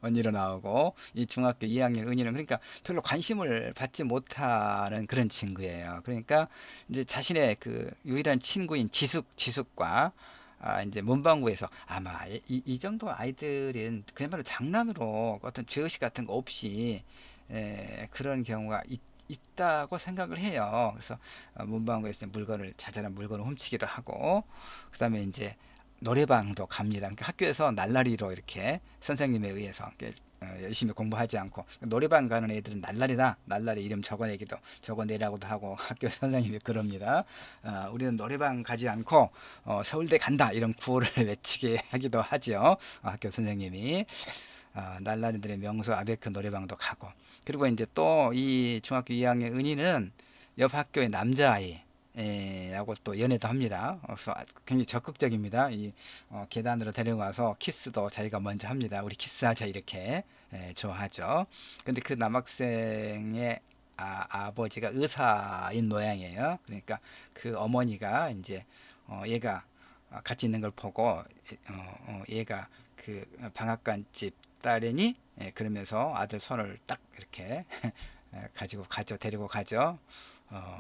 언니로 나오고 이 중학교 2학년 은희는 그러니까 별로 관심을 받지 못하는 그런 친구예요. 그러니까 이제 자신의 그 유일한 친구인 지숙과 이제 문방구에서 아마 이 정도 아이들은 그야말로 장난으로 어떤 죄의식 같은 거 없이 그런 경우가 있다고 생각을 해요. 그래서 문방구에서 자잘한 물건을 훔치기도 하고, 그 다음에 이제 노래방도 갑니다. 그러니까 학교에서 날라리로 이렇게 선생님에 의해서 이렇게 열심히 공부하지 않고 노래방 가는 애들은 날라리 이름 적어내라고도 하고 학교 선생님이 그럽니다. 우리는 노래방 가지 않고 서울대 간다 이런 구호를 외치게 하기도 하지요. 학교 선생님이 날라리들의 명소 아베크 노래방도 가고, 그리고 이제 또 이 중학교 2학년 은희는 옆 학교의 남자아이 하고 또 연애도 합니다. 그래서 굉장히 적극적입니다. 계단으로 데려가서 키스도 자기가 먼저 합니다. 우리 키스하자 이렇게 좋아하죠. 근데 그 남학생의 아버지가 의사인 모양이에요. 그러니까 그 어머니가 이제 얘가 같이 있는 걸 보고 얘가 그 방앗간 집 딸이니 그러면서 아들 손을 딱 이렇게 가지고 가죠. 데리고 가죠.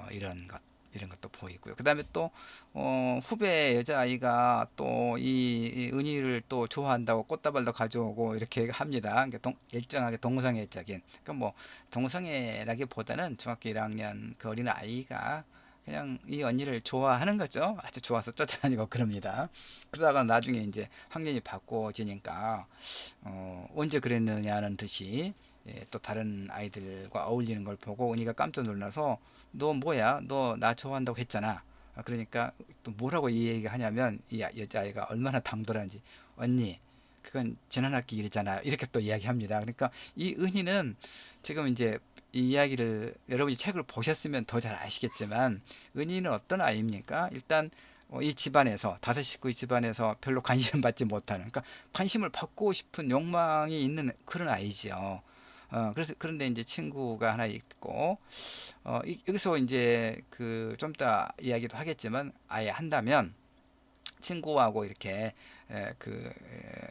이런 것. 이런 것도 보이고요. 그 다음에 또 후배 여자아이가 또 이 은희를 또 좋아한다고 꽃다발도 가져오고 이렇게 합니다. 그러니까 일정하게 동성애적인, 그러니까 뭐 동성애라기보다는 중학교 1학년 그 어린 아이가 그냥 이 언니를 좋아하는 거죠. 아주 좋아서 쫓아다니고 그럽니다. 그러다가 나중에 이제 학년이 바꿔지니까 언제 그랬느냐는 듯이 또 다른 아이들과 어울리는 걸 보고 은희가 깜짝 놀라서 너 뭐야? 너 나 좋아한다고 했잖아. 그러니까 또 뭐라고 이 얘기가 하냐면 이 여자아이가 얼마나 당돌한지, 언니 그건 지난 학기 일이잖아, 이렇게 또 이야기합니다. 그러니까 이 은희는 지금 이제 이 이야기를 여러분이 책을 보셨으면 더 잘 아시겠지만 은희는 어떤 아이입니까? 일단 이 집안에서 다섯 식구의 집안에서 별로 관심 받지 못하는, 그러니까 관심을 받고 싶은 욕망이 있는 그런 아이지요. 그래서 그런데 이제 친구가 하나 있고 여기서 이제 그 좀 이따 이야기도 하겠지만 아예 한다면 친구하고 이렇게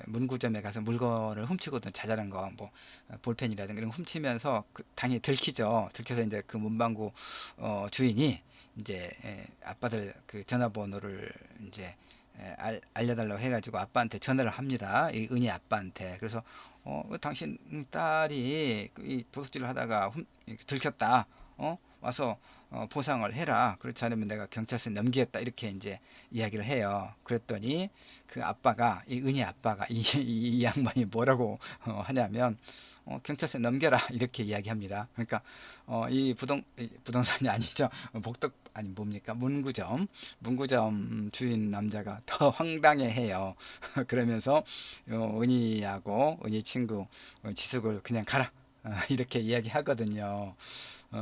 문구점에 가서 물건을 훔치거든. 자잘한 거 뭐 볼펜이라든가 이런 거 훔치면서 당연히 들키죠. 들켜서 이제 그 문방구 주인이 이제 아빠들 그 전화번호를 이제 알려달라고 해가지고 아빠한테 전화를 합니다. 이 은희 아빠한테. 그래서 당신 딸이 이 도둑질을 하다가 들켰다. 와서 보상을 해라. 그렇지 않으면 내가 경찰서에 넘기겠다. 이렇게 이제 이야기를 해요. 그랬더니 그 아빠가, 이 은희 아빠가 이 양반이 뭐라고 하냐면 경찰서에 넘겨라, 이렇게 이야기합니다. 그러니까 이 부동산이 아니죠. 복덕 아니 뭡니까, 문구점 주인 남자가 더 황당해해요. 그러면서 은희하고 은희 친구 지숙을 그냥 가라, 이렇게 이야기하거든요.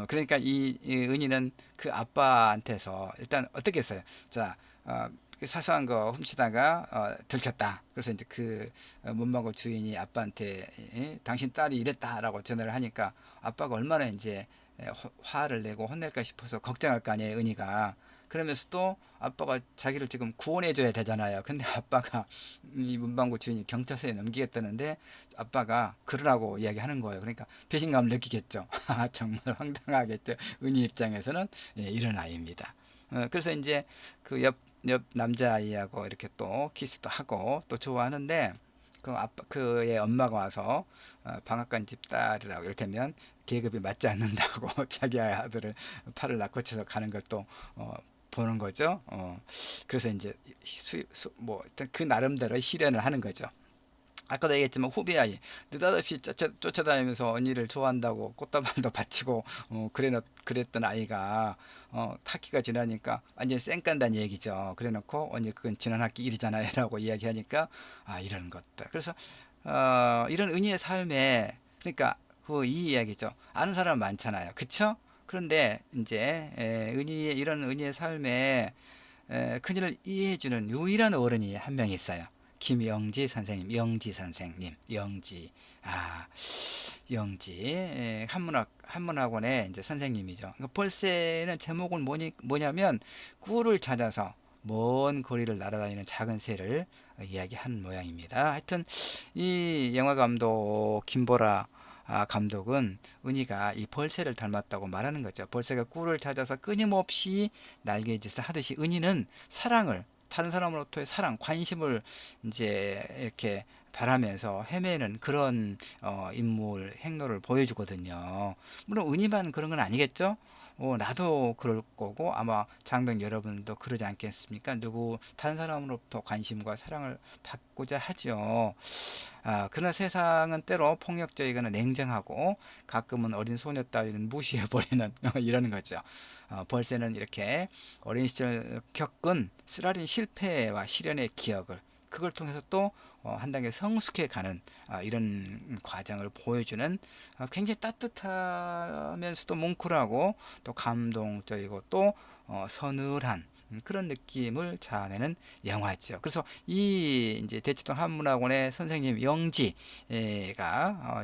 그러니까 이 은희는 그 아빠한테서 일단 어떻게 했어요? 자, 그 사소한 거 훔치다가 들켰다. 그래서 이제 그 문방구 주인이 아빠한테 당신 딸이 이랬다라고 전화를 하니까 아빠가 얼마나 이제 화를 내고 혼낼까 싶어서 걱정할 거 아니에요, 은희가. 그러면서 또 아빠가 자기를 지금 구원해 줘야 되잖아요. 근데 아빠가 이 문방구 주인이 경찰서에 넘기겠다는데 아빠가 그러라고 이야기하는 거예요. 그러니까 배신감을 느끼겠죠. 정말 황당하겠죠. 은희 입장에서는 이런 아이입니다. 그래서 이제 그 옆 남자아이하고 이렇게 또 키스도 하고 또 좋아하는데 그 아빠 그의 엄마가 와서 방앗간 집 딸이라고 이를테면 계급이 맞지 않는다고 자기 아들을 팔을 낚아채서 가는 걸 또 보는 거죠. 그래서 이제 뭐 일단 그 나름대로 실현을 하는 거죠. 아까도 얘기했지만 후배 아이 느닷없이 쫓아다니면서 언니를 좋아한다고 꽃다발도 바치고 그랬던 아이가 학기가 지나니까 완전 쌩깐다는 얘기죠. 그래놓고 언니 그건 지난 학기 일이잖아요 라고 이야기하니까 이런 것들. 그래서 이런 은희의 삶에, 그러니까 그 이 이야기죠. 아는 사람 많잖아요, 그쵸? 그런데 이제 은희의 이런 은희의 삶에 그녀를 이해해주는 유일한 어른이 한 명 있어요. 김영지 선생님, 영지 선생님, 영지, 아, 영지, 한문학원의 이제 선생님이죠. 그러니까 벌새는 제목은 뭐냐면 꿀을 찾아서 먼 거리를 날아다니는 작은 새를 이야기한 모양입니다. 하여튼 이 영화 감독 김보라 감독은 은희가 이 벌새를 닮았다고 말하는 거죠. 벌새가 꿀을 찾아서 끊임없이 날개짓을 하듯이 은희는 사랑을, 다른 사람으로부터의 사랑, 관심을 이제 이렇게 바라면서 헤매는 그런 인물 행로를 보여주거든요. 물론 은희만 그런 건 아니겠죠. 나도 그럴 거고 아마 장병 여러분도 그러지 않겠습니까? 누구 다른 사람으로부터 관심과 사랑을 받고자 하죠. 그러나 세상은 때로 폭력적이거나 냉정하고 가끔은 어린 소녀 따위는 무시해버리는 이런 거죠. 벌새는 이렇게 어린 시절 겪은 쓰라린 실패와 시련의 기억을, 그걸 통해서 또 한 단계 성숙해 가는 이런 과정을 보여주는 굉장히 따뜻하면서도 뭉클하고 또 감동적이고 또 서늘한 그런 느낌을 자아내는 영화죠. 그래서 이 이제 대치동 한문학원의 선생님 영지가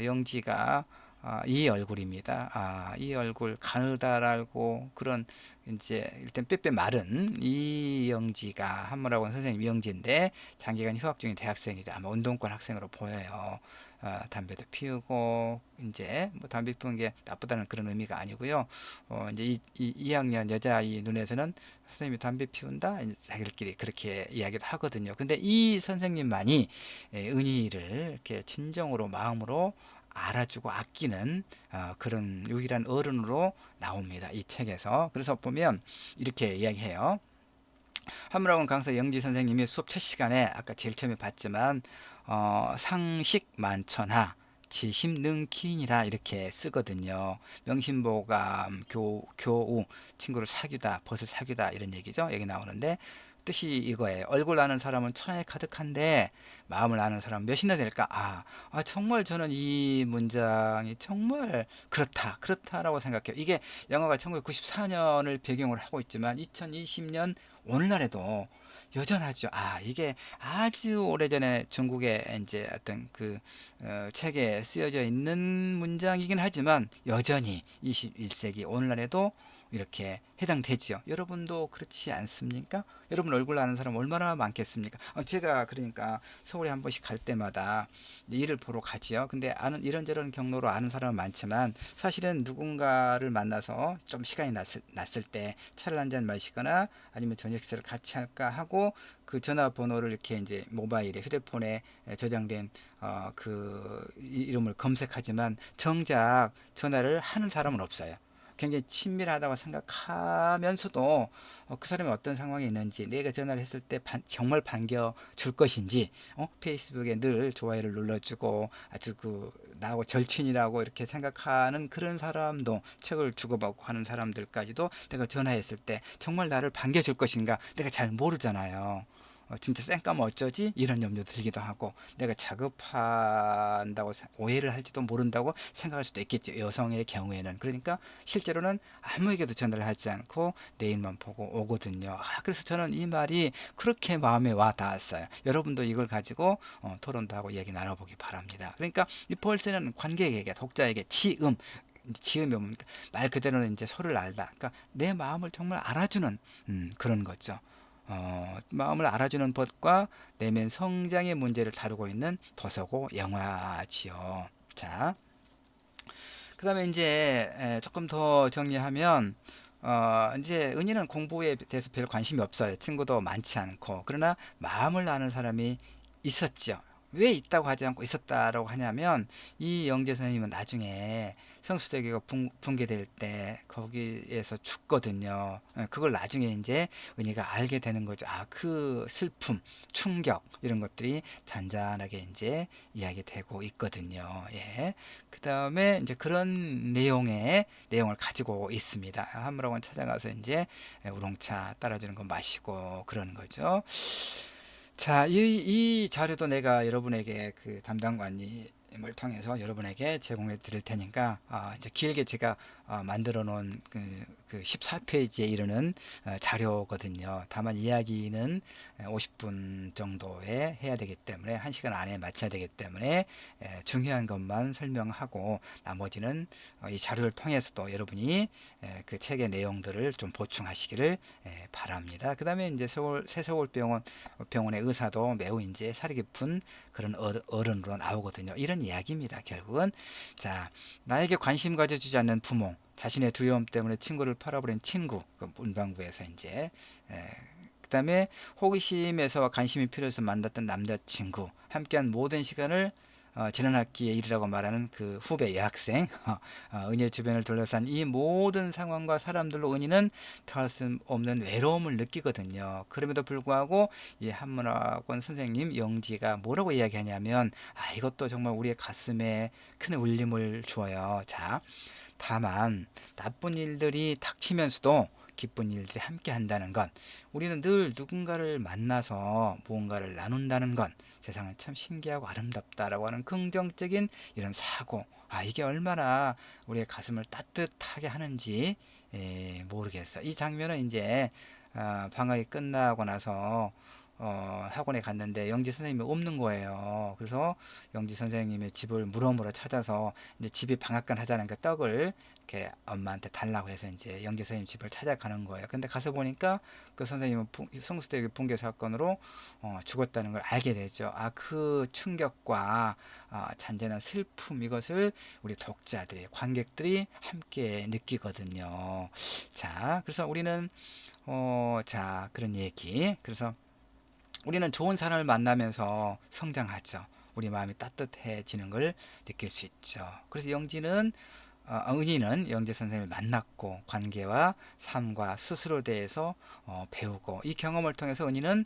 이 얼굴입니다. 이 얼굴 가느다랗고 그런 이제 일단 빼빼 마른 이영지가 한문학원 선생님 이영지인데 장기간 휴학 중인 대학생이죠. 아마 운동권 학생으로 보여요. 담배도 피우고 이제 뭐 담배 피우는 게 나쁘다는 그런 의미가 아니고요. 이제 2학년 여자아이 눈에서는 선생님이 담배 피운다 이제 자기들끼리 그렇게 이야기도 하거든요. 근데 이 선생님만이 은희를 이렇게 진정으로 마음으로 알아주고 아끼는 그런 유일한 어른으로 나옵니다. 이 책에서. 그래서 보면 이렇게 이야기해요. 한문학원 강사 영지 선생님이 수업 첫 시간에 아까 제일 처음에 봤지만 상식 만천하 지심 능키인이라 이렇게 쓰거든요. 명심보감 교우 친구를 사귀다 벗을 사귀다 이런 얘기죠. 여기 나오는데 뜻이 이거예요. 얼굴 아는 사람은 천하에 가득한데 마음을 아는 사람은 몇이나 될까? 정말 저는 이 문장이 정말 그렇다라고 생각해요. 이게 영화가 1994년을 배경으로 하고 있지만 2020년 오늘날에도 여전하죠. 이게 아주 오래전에 중국의 이제 어떤 그 책에 쓰여져 있는 문장이긴 하지만 여전히 21세기 오늘날에도 이렇게 해당되지요. 여러분도 그렇지 않습니까? 여러분 얼굴 아는 사람 얼마나 많겠습니까? 제가 그러니까 서울에 한 번씩 갈 때마다 일을 보러 가지요. 근데 아는 이런저런 경로로 아는 사람은 많지만 사실은 누군가를 만나서 좀 시간이 났을 때 차를 한잔 마시거나 아니면 저녁 식사를 같이 할까 하고 그 전화번호를 이렇게 이제 모바일에 휴대폰에 저장된 그 이름을 검색하지만 정작 전화를 하는 사람은 없어요. 굉장히 친밀하다고 생각하면서도 그 사람이 어떤 상황에 있는지 내가 전화를 했을 때 정말 반겨줄 것인지 페이스북에 늘 좋아요를 눌러주고 아주 그 나하고 절친이라고 이렇게 생각하는 그런 사람도 책을 주고받고 하는 사람들까지도 내가 전화했을 때 정말 나를 반겨줄 것인가 내가 잘 모르잖아요. 진짜 쌩까면 어쩌지? 이런 염려도 들기도 하고 내가 자급한다고 오해를 할지도 모른다고 생각할 수도 있겠죠. 여성의 경우에는. 그러니까 실제로는 아무에게도 전화를 하지 않고 내 일만 보고 오거든요. 그래서 저는 이 말이 그렇게 마음에 와 닿았어요. 여러분도 이걸 가지고 토론도 하고 얘기 나눠보기 바랍니다. 그러니까 이 펄스는 관객에게 독자에게 지음이 뭡니까? 말 그대로는 이제 서로를 알다. 그러니까 내 마음을 정말 알아주는 그런 거죠. 마음을 알아주는 법과 내면 성장의 문제를 다루고 있는 도서고 영화지요. 자, 그 다음에 이제 조금 더 정리하면 이제 은희는 공부에 대해서 별 관심이 없어요. 친구도 많지 않고. 그러나 마음을 아는 사람이 있었죠. 왜 있다고 하지 않고 있었다라고 하냐면 이 영재 선생님은 나중에 성수대교가 붕괴될 때 거기에서 죽거든요. 그걸 나중에 이제 은희가 알게 되는 거죠. 그 슬픔, 충격 이런 것들이 잔잔하게 이제 이야기되고 있거든요. 예. 그 다음에 이제 그런 내용을 가지고 있습니다. 한문학원 찾아가서 이제 우롱차 따라주는 거 마시고 그러는 거죠. 자, 이 자료도 내가 여러분에게 그 담당관님을 통해서 여러분에게 제공해 드릴 테니까 이제 길게 제가 만들어 놓은 그 14페이지에 이르는 자료거든요. 다만 이야기는 50분 정도에 해야 되기 때문에 1시간 안에 마쳐야 되기 때문에 중요한 것만 설명하고 나머지는 이 자료를 통해서도 여러분이 그 책의 내용들을 좀 보충하시기를 바랍니다. 그 다음에 이제 새서울병원의 의사도 매우 이제 살이 깊은 그런 어른으로 나오거든요. 이런 이야기입니다. 결국은 자, 나에게 관심 가져주지 않는 부모, 자신의 두려움 때문에 친구를 팔아버린 친구, 그 문방구에서 이제 그 다음에 호기심에서 관심이 필요해서 만났던 남자친구, 함께한 모든 시간을 지난 학기의 일이라고 말하는 그 후배 여학생, 은희의 주변을 둘러싼 이 모든 상황과 사람들로 은희는 더할 수 없는 외로움을 느끼거든요. 그럼에도 불구하고 이 한문학원 선생님 영지가 뭐라고 이야기하냐면 이것도 정말 우리의 가슴에 큰 울림을 주어요. 자, 다만 나쁜 일들이 닥치면서도 기쁜 일들이 함께 한다는 것, 우리는 늘 누군가를 만나서 무언가를 나눈다는 것, 세상은 참 신기하고 아름답다라고 하는 긍정적인 이런 사고, 이게 얼마나 우리의 가슴을 따뜻하게 하는지 모르겠어. 이 장면은 이제 방학이 끝나고 나서 학원에 갔는데 영지 선생님이 없는 거예요. 그래서 영지 선생님의 집을 물어물어 찾아서 이제 집이 방앗간 하자는 떡을 이렇게 엄마한테 달라고 해서 이제 영지 선생님 집을 찾아가는 거예요. 근데 가서 보니까 그 선생님은 성수대교 붕괴 사건으로 죽었다는 걸 알게 되죠. 그 충격과 잔잔한 슬픔, 이것을 우리 독자들이, 관객들이 함께 느끼거든요. 자, 그래서 우리는 자, 그런 얘기. 그래서 우리는 좋은 사람을 만나면서 성장하죠. 우리 마음이 따뜻해지는 걸 느낄 수 있죠. 그래서 은희는 영재 선생님을 만났고 관계와 삶과 스스로 대해서 배우고, 이 경험을 통해서 은희는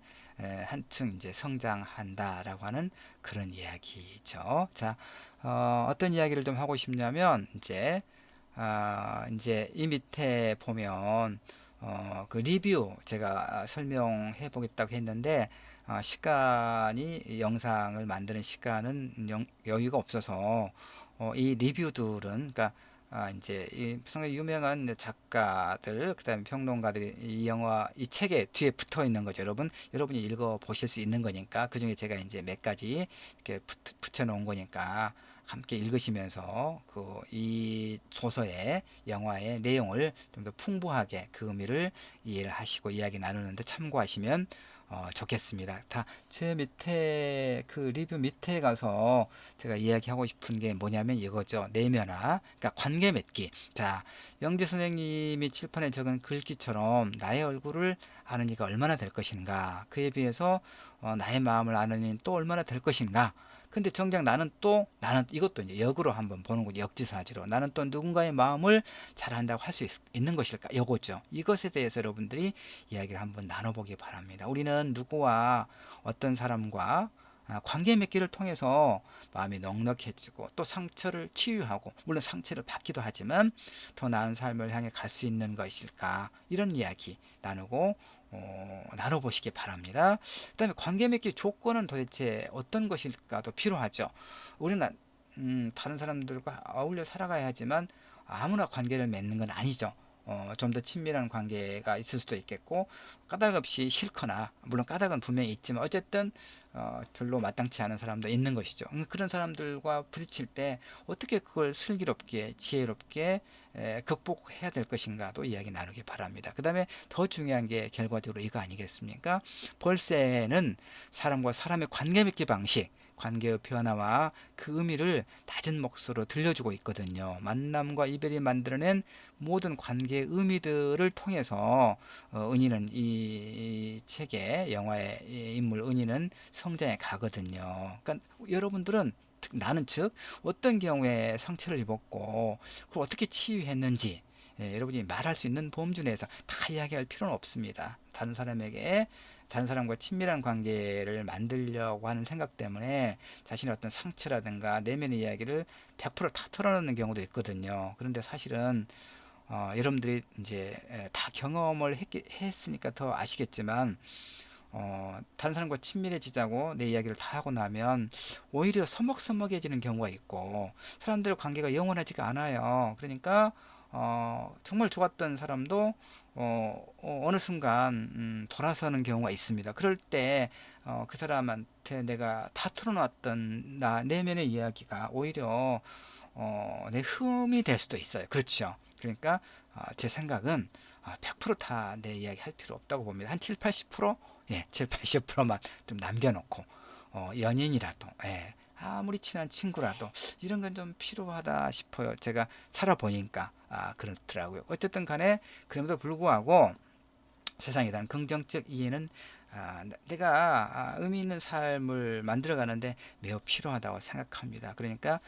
한층 이제 성장한다라고 하는 그런 이야기죠. 자, 어떤 이야기를 좀 하고 싶냐면 이제 이 밑에 보면 그 리뷰 제가 설명해 보겠다고 했는데, 시간이, 영상을 만드는 시간은 여유가 없어서 이 리뷰들은, 그러니까 이제 이 상당히 유명한 작가들, 그다음에 평론가들이 이 책에 뒤에 붙어 있는 거죠. 여러분이 읽어 보실 수 있는 거니까, 그 중에 제가 이제 몇 가지 이렇게 붙여 놓은 거니까 함께 읽으시면서 이 도서의, 영화의 내용을 좀 더 풍부하게 그 의미를 이해를 하시고 이야기 나누는데 참고하시면 좋겠습니다. 제 밑에 그 리뷰 밑에 가서 제가 이야기하고 싶은 게 뭐냐면 이거죠. 내면화, 그러니까 관계 맺기. 자, 영재 선생님이 칠판에 적은 글귀처럼 나의 얼굴을 아는 이가 얼마나 될 것인가, 그에 비해서 나의 마음을 아는 이는 또 얼마나 될 것인가. 근데 정작 나는 이것도 이제 역으로 한번 보는 거죠. 역지사지로. 나는 또 누군가의 마음을 잘 안다고 할 수 있는 것일까? 요거죠. 이것에 대해서 여러분들이 이야기를 한번 나눠보기 바랍니다. 우리는 누구와, 어떤 사람과 관계 맺기를 통해서 마음이 넉넉해지고 또 상처를 치유하고, 물론 상처를 받기도 하지만 더 나은 삶을 향해 갈 수 있는 것일까, 이런 이야기 나눠보시기 바랍니다. 그 다음에 관계 맺기 조건은 도대체 어떤 것일까도 필요하죠. 우리는 다른 사람들과 어울려 살아가야 하지만 아무나 관계를 맺는 건 아니죠. 좀 더 친밀한 관계가 있을 수도 있겠고, 까닭없이 싫거나, 물론 까닭은 분명히 있지만 어쨌든 별로 마땅치 않은 사람도 있는 것이죠. 그런 사람들과 부딪힐 때 어떻게 그걸 슬기롭게, 지혜롭게 극복해야 될 것인가도 이야기 나누기 바랍니다. 그 다음에 더 중요한 게 결과적으로 이거 아니겠습니까? 벌새는 사람과 사람의 관계 맺기 방식, 관계의 변화와 그 의미를 낮은 목소리로 들려주고 있거든요. 만남과 이별이 만들어낸 모든 관계의 의미들을 통해서 은희는, 이 책의, 영화의 인물 은희는 성장해 가거든요. 그러니까 여러분들은, 나는 즉 어떤 경우에 상처를 입었고 그걸 어떻게 치유했는지, 여러분이 말할 수 있는 범주 내에서 다 이야기할 필요는 없습니다. 다른 사람과 친밀한 관계를 만들려고 하는 생각 때문에 자신의 어떤 상처라든가 내면의 이야기를 100%다 털어놓는 경우도 있거든요. 그런데 사실은 여러분들이 이제 다 경험을 했으니까 더 아시겠지만, 다른 사람과 친밀해지자고 내 이야기를 다 하고 나면 오히려 서먹서먹해지는 경우가 있고, 사람들의 관계가 영원하지가 않아요. 그러니까 정말 좋았던 사람도 어느 순간 돌아서는 경우가 있습니다. 그럴 때 그 사람한테 내가 다 털어놨던 나 내면의 이야기가 오히려 내 흠이 될 수도 있어요. 그렇죠. 그러니까 제 생각은 100%다 내 이야기 할 필요 없다고 봅니다. 한 7, 80%? 예, 7, 80%만 좀 남겨놓고, 연인이라도, 예, 아무리 친한 친구라도 이런 건 좀 필요하다 싶어요. 제가 살아보니까 그렇더라고요. 어쨌든 간에 그럼에도 불구하고 세상에 대한 긍정적 이해는, 내가 의미 있는 삶을 만들어가는데 매우 필요하다고 생각합니다. 그러니까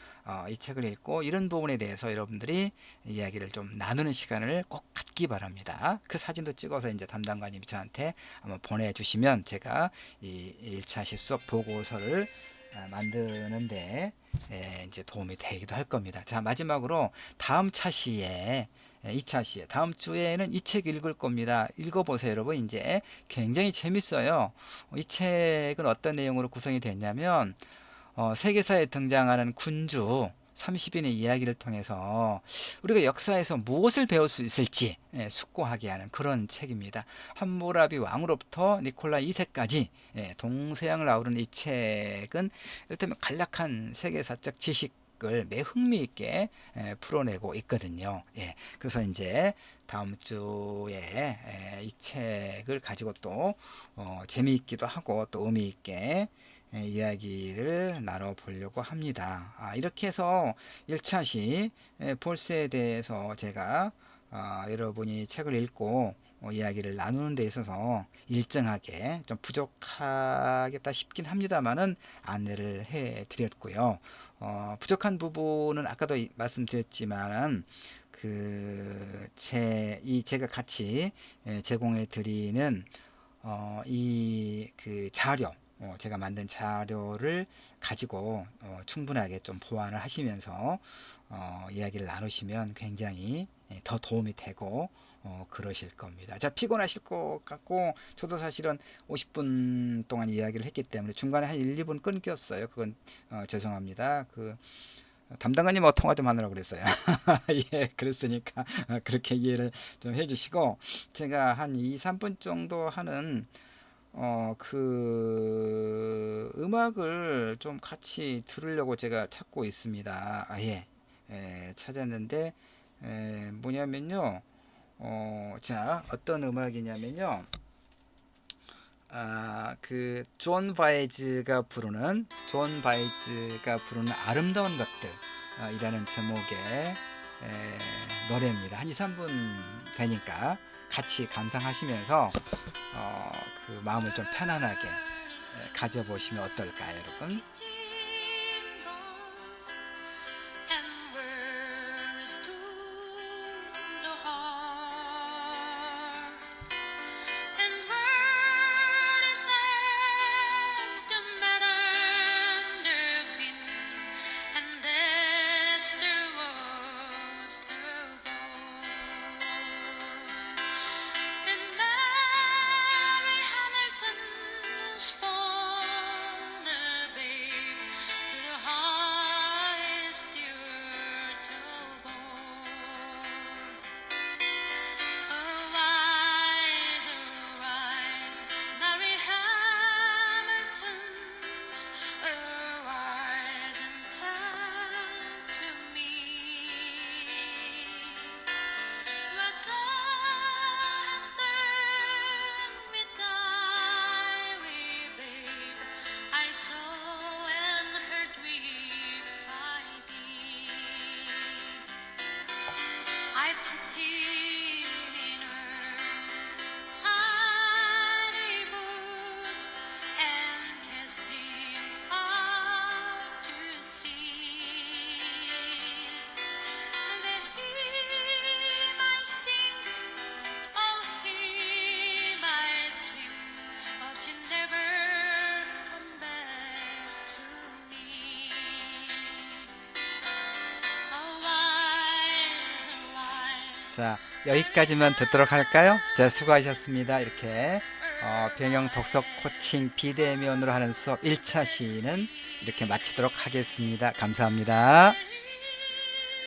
이 책을 읽고 이런 부분에 대해서 여러분들이 이야기를 좀 나누는 시간을 꼭 갖기 바랍니다. 그 사진도 찍어서 이제 담당관님이 저한테 한번 보내주시면 제가 이 1차 실습 보고서를 만드는데 이제 도움이 되기도 할 겁니다. 자, 마지막으로 다음 차시에, 2차 시에, 다음 주에는 이 책 읽을 겁니다. 읽어보세요, 여러분. 이제 굉장히 재밌어요. 이 책은 어떤 내용으로 구성이 됐냐면, 세계사에 등장하는 군주, 30인의 이야기를 통해서 우리가 역사에서 무엇을 배울 수 있을지 숙고하게 하는 그런 책입니다. 함무라비 왕으로부터 니콜라 2세까지 동서양을 아우르는 이 책은 이를테면 간략한 세계사적 지식을 매 흥미있게 풀어내고 있거든요. 그래서 이제 다음 주에 이 책을 가지고 또 재미있기도 하고 또 의미있게 이야기를 나눠보려고 합니다. 이렇게 해서 1차 시 볼스에 대해서 제가 여러분이 책을 읽고 이야기를 나누는 데 있어서 일정하게 좀 부족하겠다 싶긴 합니다만은 안내를 해 드렸고요. 부족한 부분은 아까도 말씀드렸지만은 제가 같이 제공해 드리는 이 자료, 제가 만든 자료를 가지고 충분하게 좀 보완을 하시면서 이야기를 나누시면 굉장히 더 도움이 되고 그러실 겁니다. 자, 피곤하실 것 같고 저도 사실은 50분 동안 이야기를 했기 때문에 중간에 한 1, 2분 끊겼어요. 그건 죄송합니다. 담당관님 통화 좀 하느라고 그랬어요. 예, 그랬으니까 그렇게 이해를 좀 해주시고 제가 한 2, 3분 정도 하는 음악을 좀 같이 들으려고 제가 찾고 있습니다. 찾았는데 뭐냐면요. 자, 어떤 음악이냐면요. 존 바이즈가 부르는 아름다운 것들 이라는 제목의 노래입니다. 한 2, 3분 되니까 같이 감상하시면서 마음을 좀 편안하게 가져보시면 어떨까요, 여러분? 자, 여기까지만 듣도록 할까요? 자, 수고하셨습니다. 이렇게 병영 독서 코칭 비대면으로 하는 수업 1차 시는 이렇게 마치도록 하겠습니다. 감사합니다.